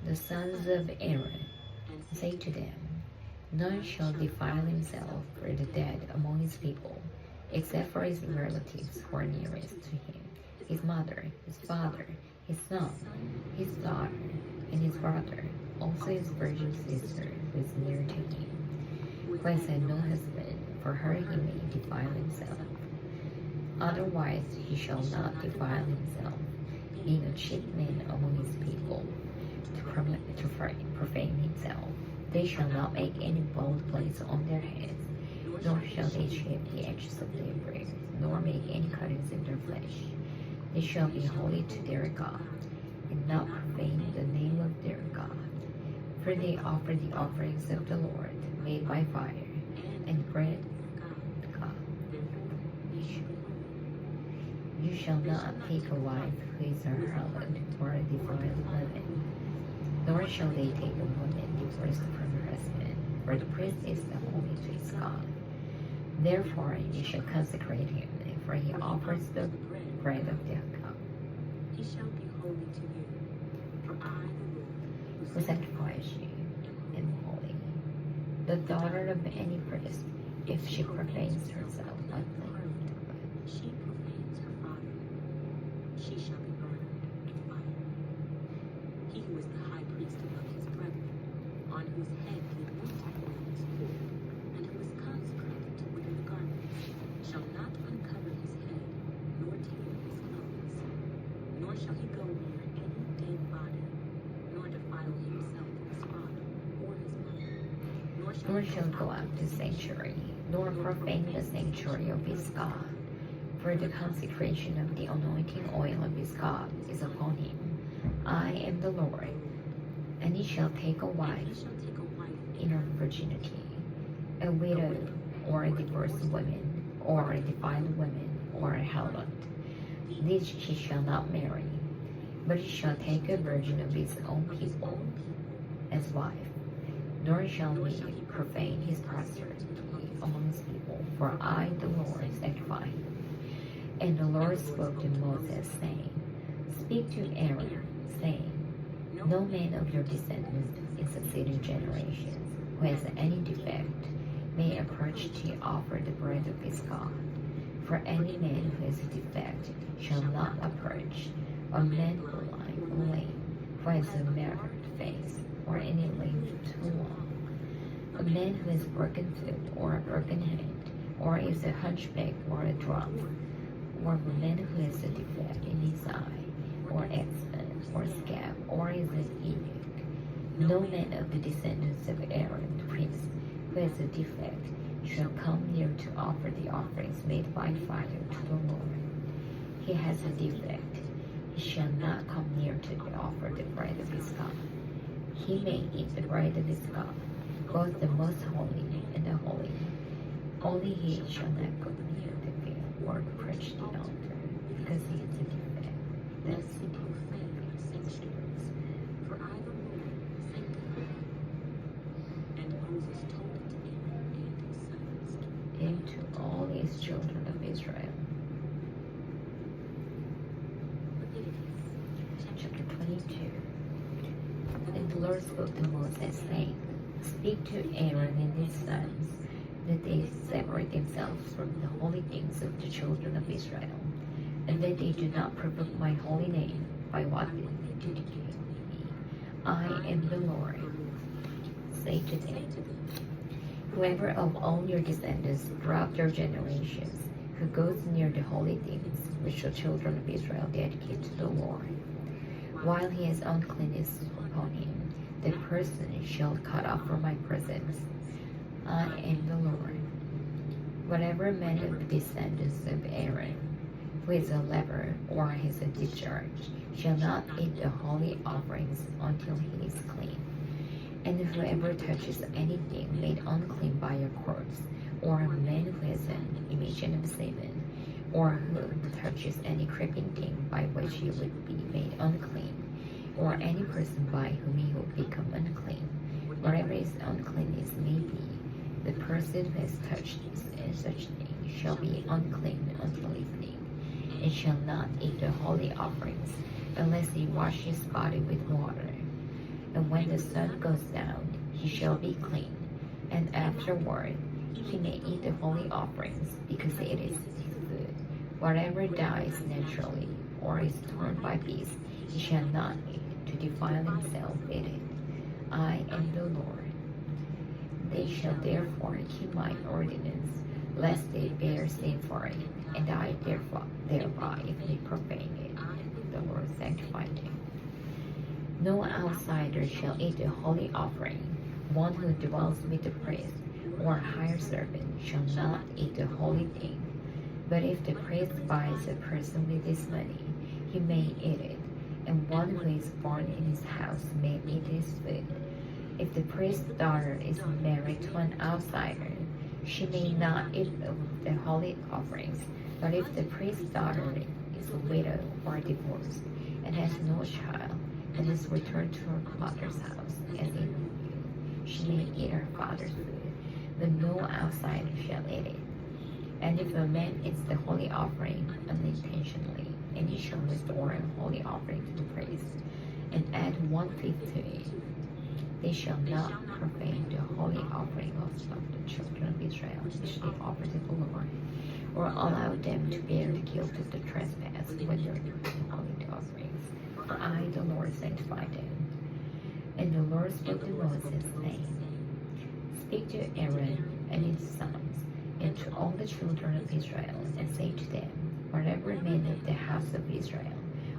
the sons of Aaron, and say to them, None shall defile himself for the dead among his people, except for his relatives who are nearest to him, his mother, his father, his son, his daughter, and his brother, also his virgin sister who is near to him, who has had no husband, for her he may defile himself. Otherwise he shall not defile himself, being a chief man among his people, to profane himself. They shall not make any bald place on their heads, nor shall they shave the edges of their beards, nor make any cuttings in their flesh. They shall be holy to their God, and not profane the name of their God. For they offer the offerings of the Lord, made by fire, and bread of God. You shall not take a wife who is a harlot or a defiled woman, nor shall they take a woman divorced from her husband, for the priest is the holy to his God. Therefore you shall consecrate him, for he offers the bread of the God. He shall be holy to you, for I, the Lord, Who sanctifies you, am holy. The daughter of any priest, if she profanes herself by playing with blood, she profanes her father, she shall be burned with fire. He who is the high priest among his brethren, on whose head the anointing oil is poured, and who is consecrated to wear the garments, shall not uncover his head, nor tear his clothes, nor shall he go near any dead body, nor defile himself with his father or his mother, nor shall go out to sanctuary, nor profane the sanctuary of his God. For the consecration of the anointing oil of his God is upon him. I am the Lord. And he shall take a wife in her virginity, a widow, or a divorced woman, or a defiled woman, or a harlot. These he shall not marry, but he shall take a virgin of his own people as wife, nor shall he profane his posterity among his people, for I, the Lord, sanctify him. And the Lord spoke to Moses, saying, Speak to Aaron, saying, No man of your descendants in succeeding generations who has any defect may approach to offer the bread of his God. For any man who has a defect shall not approach, or man blind or lame, who has a marred face, or any limb too long, a man who has broken foot or a broken hand, or is a hunchback or a drunk, or a man who has a defect in his eye, or eczema, or scab, or is an eunuch. No man of the descendants of Aaron the priest who has a defect shall come near to offer the offerings made by fire to the Lord. He has a defect. He shall not come near to offer the bread of his God. He may eat the bread of his God, both the most holy and the holy. Only he shall not go near the veil or approach the altar, because he is a defect. That's Lest he profane the sanctuaries. For I, the Lord, sanctify him. And Moses told it to Aaron and his sons. and to all his children of Israel. Leviticus Chapter 22. And the Lord spoke to Moses, saying, Speak to Aaron and his sons, that they separate themselves from the holy things of the children of Israel, and that they do not provoke my holy name by what they dedicate me. I am the Lord. Say to them, Whoever of all your descendants throughout your generations who goes near the holy things which the children of Israel dedicate to the Lord, while he has uncleanness upon him, the person shall cut off from my presence. I am the Lord. Whatever man of the descendants of Aaron, who is a leper or has a discharge, shall not eat the holy offerings until he is clean. And whoever touches anything made unclean by a corpse, or a man who has an emission of semen, or who touches any creeping thing by which he would be made unclean, or any person by whom he will become unclean, whatever his uncleanness may be, the person who has touched such thing shall be unclean until evening, and shall not eat the holy offerings, unless he wash his body with water. And when the sun goes down, he shall be clean, and afterward he may eat the holy offerings, because it is his food. Whatever dies naturally, or is torn by beasts, he shall not eat, to defile himself with it. I am the Lord. They shall therefore keep my ordinance, lest they bear sin for it, and die thereby if they profane it. The Lord sanctified him. No outsider shall eat the holy offering. One who dwells with the priest, or hired servant, shall not eat the holy thing. But if the priest buys a person with his money, he may eat it, and one who is born in his house may eat his food. If the priest's daughter is married to an outsider, she may not eat of the holy offerings. But if the priest's daughter is a widow or divorced, and has no child, and is returned to her father's house, as in you, she may eat her father's food, but no outsider shall eat it. And if a man eats the holy offering unintentionally, and he shall restore a holy offering to the priest, and add 1/5 to it, they shall not profane the holy offering of the children of Israel, which they offer to the Lord, or allow them to bear the guilt of the trespass when they do the holy offerings. For I, the Lord, sanctify them. And the Lord spoke to Moses, saying, Speak to Aaron and his sons, and to all the children of Israel, and say to them, Whatever man of the house of Israel,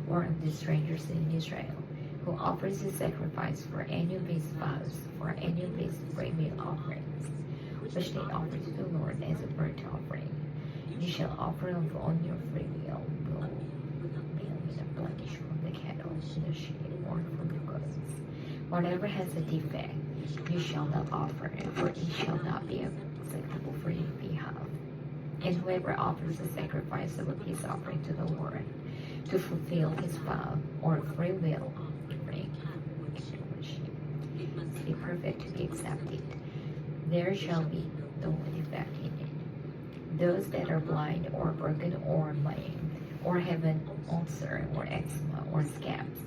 or of the strangers in Israel, who offers a sacrifice for any of his vows, for any of his free-will offerings, which they offer to the Lord as a burnt offering, you shall offer of on your free will, bull, male without blemish, from the cattle, the sheep, or from the goats. Whatever has a defect, you shall not offer, for it shall not be acceptable for your behalf. And whoever offers a sacrifice of a peace offering to the Lord, to fulfill his vow, or free will, be perfect to be accepted. There shall be no defect in it. Those that are blind, or broken, or lame, or have an ulcer, or eczema, or scabs,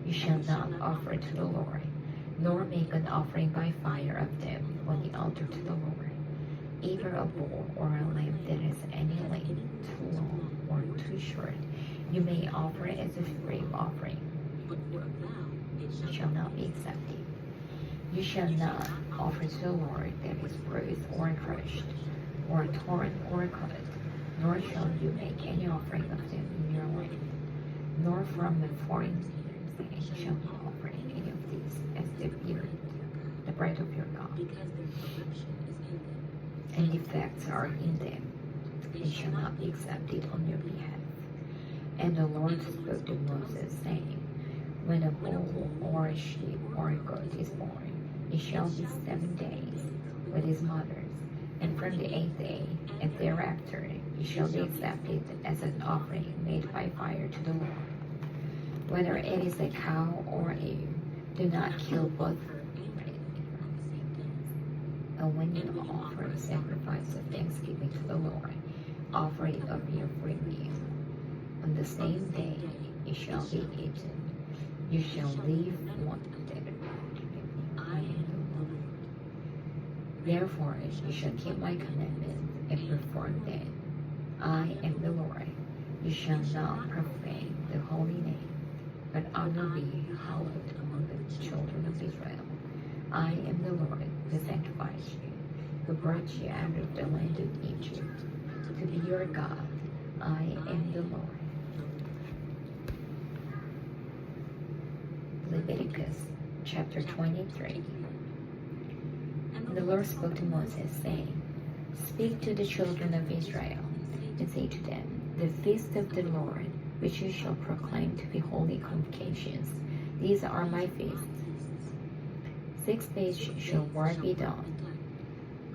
you shall not offer to the Lord, nor make an offering by fire of them on the altar to the Lord. Either a bull or a lamb that has any length too long or too short, you may offer it as a free offering. It shall not be accepted. You shall not offer to the Lord that is bruised or crushed, or torn or cut, nor shall you make any offering of them in your land, nor from a foreign land shall you offer any of these as the bread of your God. And defects are in them, they shall not be accepted on your behalf. And the Lord spoke to Moses, saying, When a bull or a sheep or a goat is born, it shall be 7 days with his mothers, and from the 8th day and thereafter it shall be accepted as an offering made by fire to the Lord. Whether it is a cow or a ewe, do not kill both. And when you offer a sacrifice of thanksgiving to the Lord, offer it of your free will. On the same day it shall be eaten. You shall leave one dead. I am the Lord. Therefore you shall keep my commandments and perform them. I am the Lord. You shall not profane the holy name, but I will be hallowed among the children of Israel. I am the Lord who sanctifies you, who brought you out of the land of Egypt, to be your God. I am the Lord. Leviticus chapter 23. And the Lord spoke to Moses, saying, Speak to the children of Israel, and say to them, The feast of the Lord, which you shall proclaim to be holy convocations, these are my feasts. 6 days shall work be done,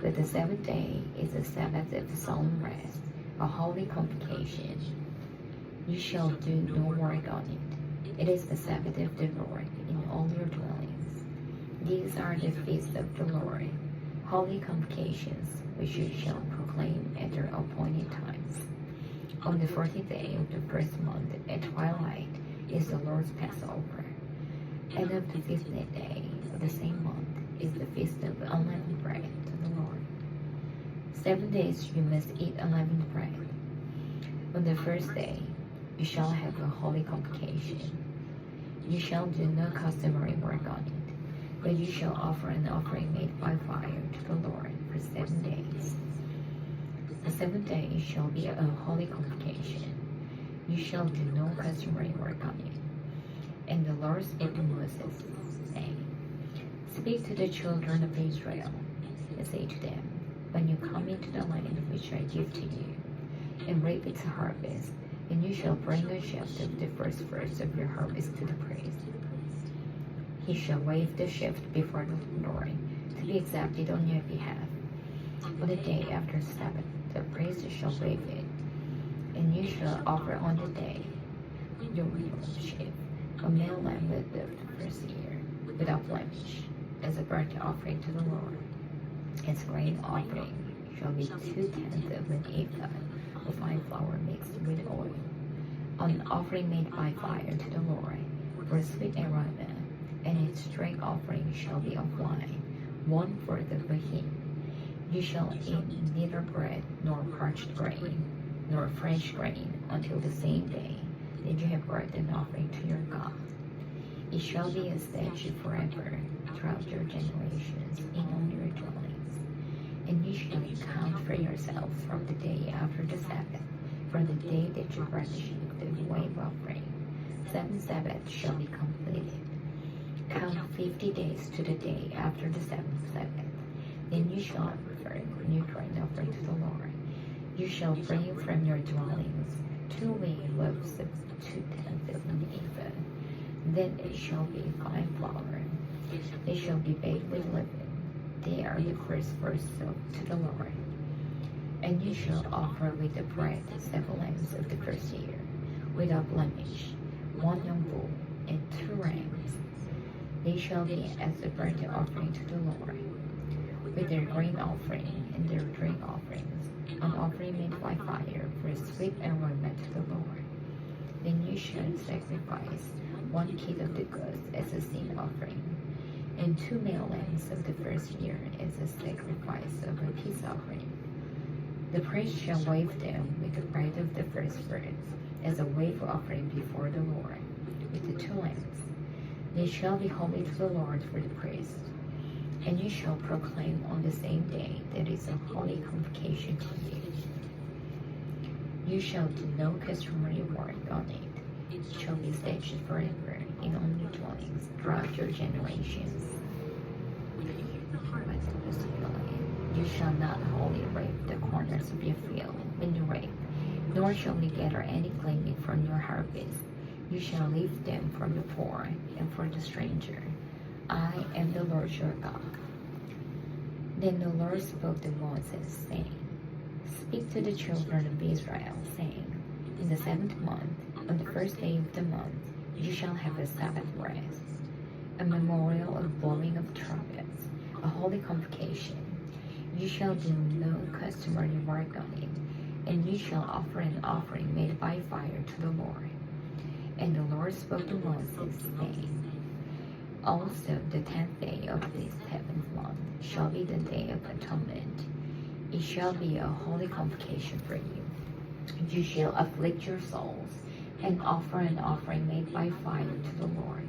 but the 7th day is a Sabbath of solemn rest, a holy convocation. You shall do no work on it. It is the Sabbath of the Lord in all your dwellings. These are the feasts of the Lord, holy convocations, which you shall proclaim at their appointed times. On the 40th day of the first month at twilight is the Lord's Passover, and of the 15th day of the same month is the feast of unleavened bread to the Lord. 7 days you must eat unleavened bread. On the first day you shall have a holy convocation. You shall do no customary work on it, but you shall offer an offering made by fire to the Lord for 7 days. The 7th day shall be a holy convocation. You shall do no customary work on it. And the Lord spoke to Moses, saying, Speak to the children of Israel, and say to them, When you come into the land which I give to you, and reap its harvest, then you shall bring a shift of the first fruits of your harvest to the priest. He shall wave the shift before the Lord, to be accepted on your behalf. On the day after the Sabbath, the priest shall wave it, and you shall offer on the day your sheep, a male lamb of the first year, without blemish, as a burnt offering to the Lord. Its grain offering shall be 2/10 of an ephah of fine flour mixed with oil, an offering made by fire to the Lord, for a sweet aroma, and its drink offering shall be of wine, 1/4 of a hin. You shall eat neither bread nor parched grain, nor fresh grain, until the same day that you have brought an offering to your God. It shall be a statute forever throughout your generations in all your dwellings. And you shall count for yourselves from the day after the Sabbath, from the day that you brought the sheep the wave offering. 7 Sabbaths shall be completed. Count 50 days to the day after the 7th Sabbath. Then you shall offer a new grain offering to the Lord. You shall bring from your dwellings 2 lean loaves of 2/10 of an ephah. Then it shall be fine flour. They shall be baked with leaven. They are the first fruits to the Lord. And you shall offer with the bread 7 lambs of the first year, without blemish, 1 young bull, and 2 rams. They shall be as a burnt offering to the Lord, with their grain offering and their drink offerings, an offering made by fire for a sweet aroma to the Lord. Then you shall sacrifice 1 kid of the goats as a sin offering, and 2 male lambs of the first year as a sacrifice of a peace offering. The priest shall wave them with the bread of the first fruits as a wave offering before the Lord, with the 2 lambs. They shall be holy to the Lord for the priest. And you shall proclaim on the same day that is a holy convocation to you. You shall do no customary work on it. It shall be established forever in all your dwellings throughout your generations. You shall not wholly rape the corners of your field when you rape, nor shall you gather any gleaning from your harvest. You shall lift them from the poor and for the stranger. I am the Lord your God. Then the Lord spoke to Moses, saying, Speak to the children of Israel, saying, In the 7th month, on the first day of the month, you shall have a Sabbath rest, a memorial of blowing of trumpets, a holy convocation. You shall do no customary work on it, and you shall offer an offering made by fire to the Lord. And the Lord spoke to Moses, saying, Also the 10th day of this 7th month shall be the day of atonement. It shall be a holy convocation for you. You shall afflict your souls, and offer an offering made by fire to the Lord.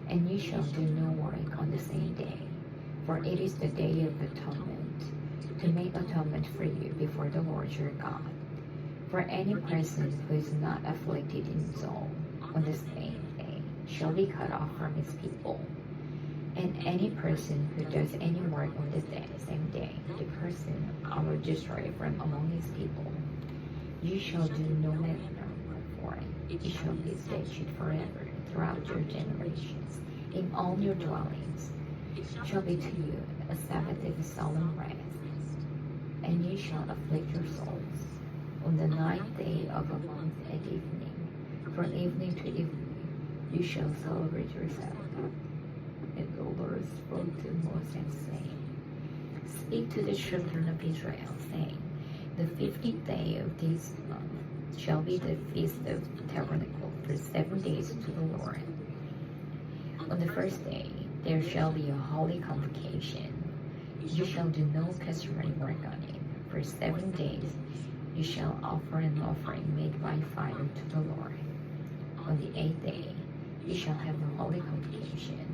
And you shall do no work on the same day, for it is the day of atonement, to make atonement for you before the Lord your God. For any person who is not afflicted in soul on the same day shall be cut off from his people. And any person who does any work on the same day, the person I will destroy from among his people. You shall do no manner of work for it. It shall be a statute forever throughout your generations. In all your dwellings shall be to you a Sabbath of solemn rest. And you shall afflict your souls on the 9th day of a month at evening. From evening to evening you shall celebrate your Sabbath. And the Lord spoke to Moses, saying, Speak to the children of Israel, saying, The 50th day of this month shall be the feast of tabernacle for 7 days to the Lord. On the first day there shall be a holy convocation. You shall do no customary work on it. For 7 days you shall offer an offering made by fire to the Lord. On the 8th day you shall have a holy convocation,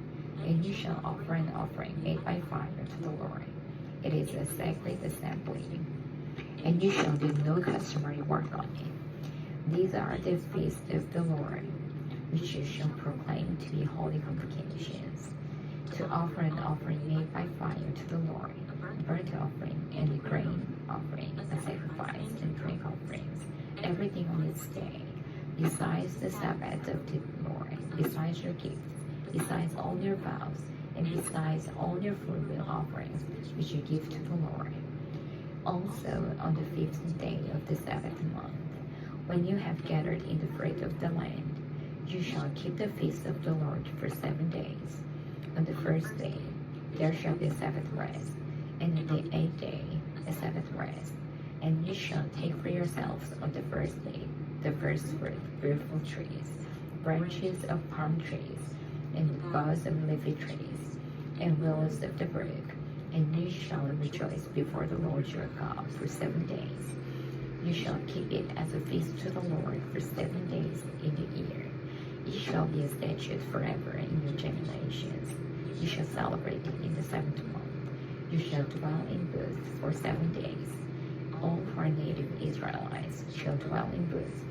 and you shall offer an offering made by fire to the Lord. It is a sacred assembly, and you shall do no customary work on it. These are the feasts of the Lord, which you shall proclaim to be holy convocations, to offer an offering made by fire to the Lord, a burnt offering and a grain offering, a sacrifice and drink offerings, everything on its day, besides the Sabbath of the Lord, besides your gifts, besides all your vows, and besides all your freewill offerings which you give to the Lord. Also on the 15th day of the 7th month, when you have gathered in the fruit of the land, you shall keep the feast of the Lord for 7 days. On the first day there shall be a Sabbath rest, and on the 8th day a Sabbath rest. And you shall take for yourselves on the first day the first fruitful trees, branches of palm trees, and boughs of leafy trees, and willows of the brook, and you shall rejoice before the Lord your God for 7 days. You shall keep it as a feast to the Lord for 7 days in the year. It shall be a statute forever in your generations. You shall celebrate it in the 7th month. You shall dwell in booths for 7 days. All who are native Israelites shall dwell in booths,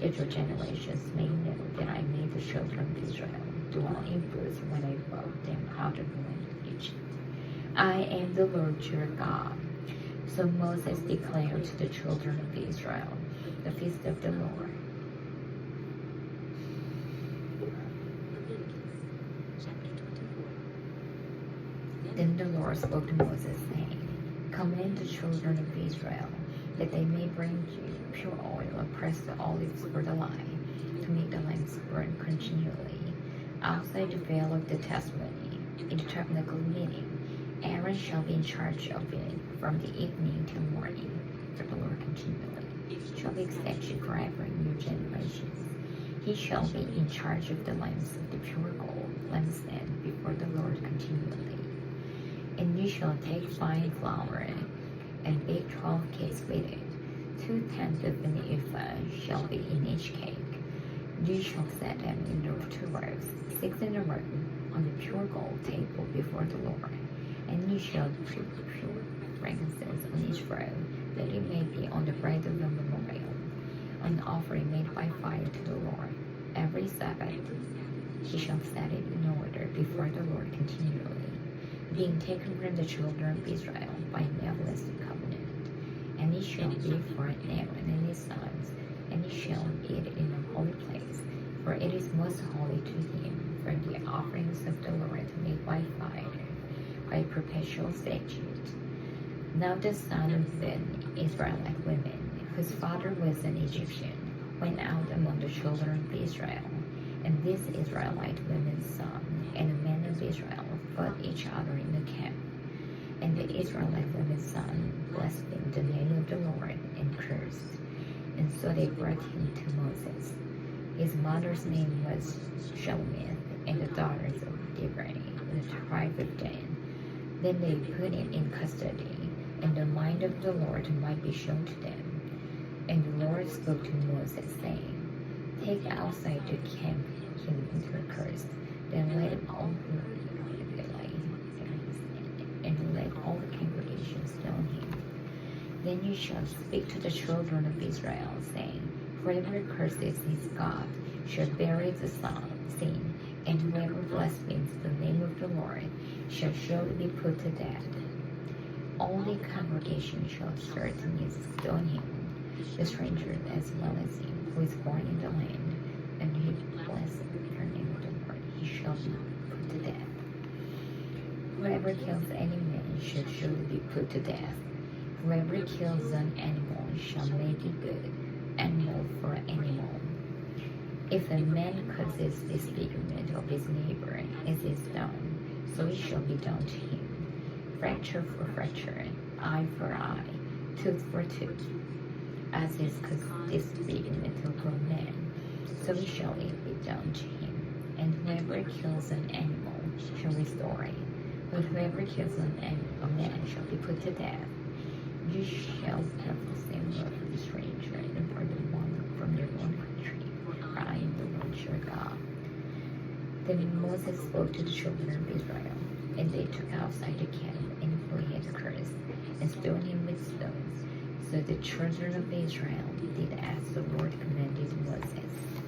that your generations may know that I made the children of Israel dwell in booths when I brought them out of the land of Egypt. I am the Lord your God. So Moses declared to the children of Israel the feast of the Lord. Leviticus chapter 24. Then the Lord spoke to Moses, saying, Command the children of Israel that they may bring you pure oil of pressed olives for the light, to make the lamps burn continually outside the veil of the testimony, in the tabernacle meeting. Aaron shall be in charge of it from the evening till morning, for the Lord continually. It shall be established forever in your generations. He shall be in charge of the lamps of the pure gold lampstand before the Lord continually. And you shall take fine flour and bake 12 cakes with it. 2/10 of an ephah shall be in each cake. You shall set them in the 2 rows, 6 in a row, on the pure gold table before the Lord. And you shall put the pure frankincense on each row, that it may be on the bread of the memorial, an offering made by fire to the Lord. Every Sabbath he shall set it in order before the Lord continually, being taken from the children of Israel by an everlasting covenant. And it shall be for Aaron and his sons, and he shall eat it in a holy place, for it is most holy to him. For the offerings of the Lord made by fire, by perpetual statute. Now the son of the Israelite women, whose father was an Egyptian, went out among the children of Israel. And this Israelite woman's son and the men of Israel fought each other in the camp. And the Israelite woman's son blasphemed the name of the Lord and cursed. And so they brought him to Moses. His mother's name was Shelomith, and the daughters of Deborah, the tribe of Dan. Then they put him in custody, and the mind of the Lord might be shown to them. And the Lord spoke to Moses, saying, Take outside the camp him who are cursed, then let all and let all the congregation stone him. Then you shall speak to the children of Israel, saying, Whoever curses his God shall bear the sin, and whoever blasphemes the name of the Lord shall surely be put to death. All the congregation shall certainly stone him, the stranger as well as him who is born in the land, and he blasphemes the name of the Lord, he shall be put to death. Whoever kills any man shall surely be put to death. Whoever kills an animal shall make a good animal for animal. If a man causes disfigurement of his neighbor as is done, so it shall be done to him. Fracture for fracture, eye for eye, tooth for tooth. As is caused disfigurement of a man, so it shall be done to him. And whoever kills an animal shall restore it. But whoever kills a man shall be put to death. You shall have the same love for the stranger and for the one from your own country, for I am the Lord your God. Then Moses spoke to the children of Israel, and they took outside the camp and who he had cursed, and stoned him with stones. So the children of Israel did as the Lord commanded Moses.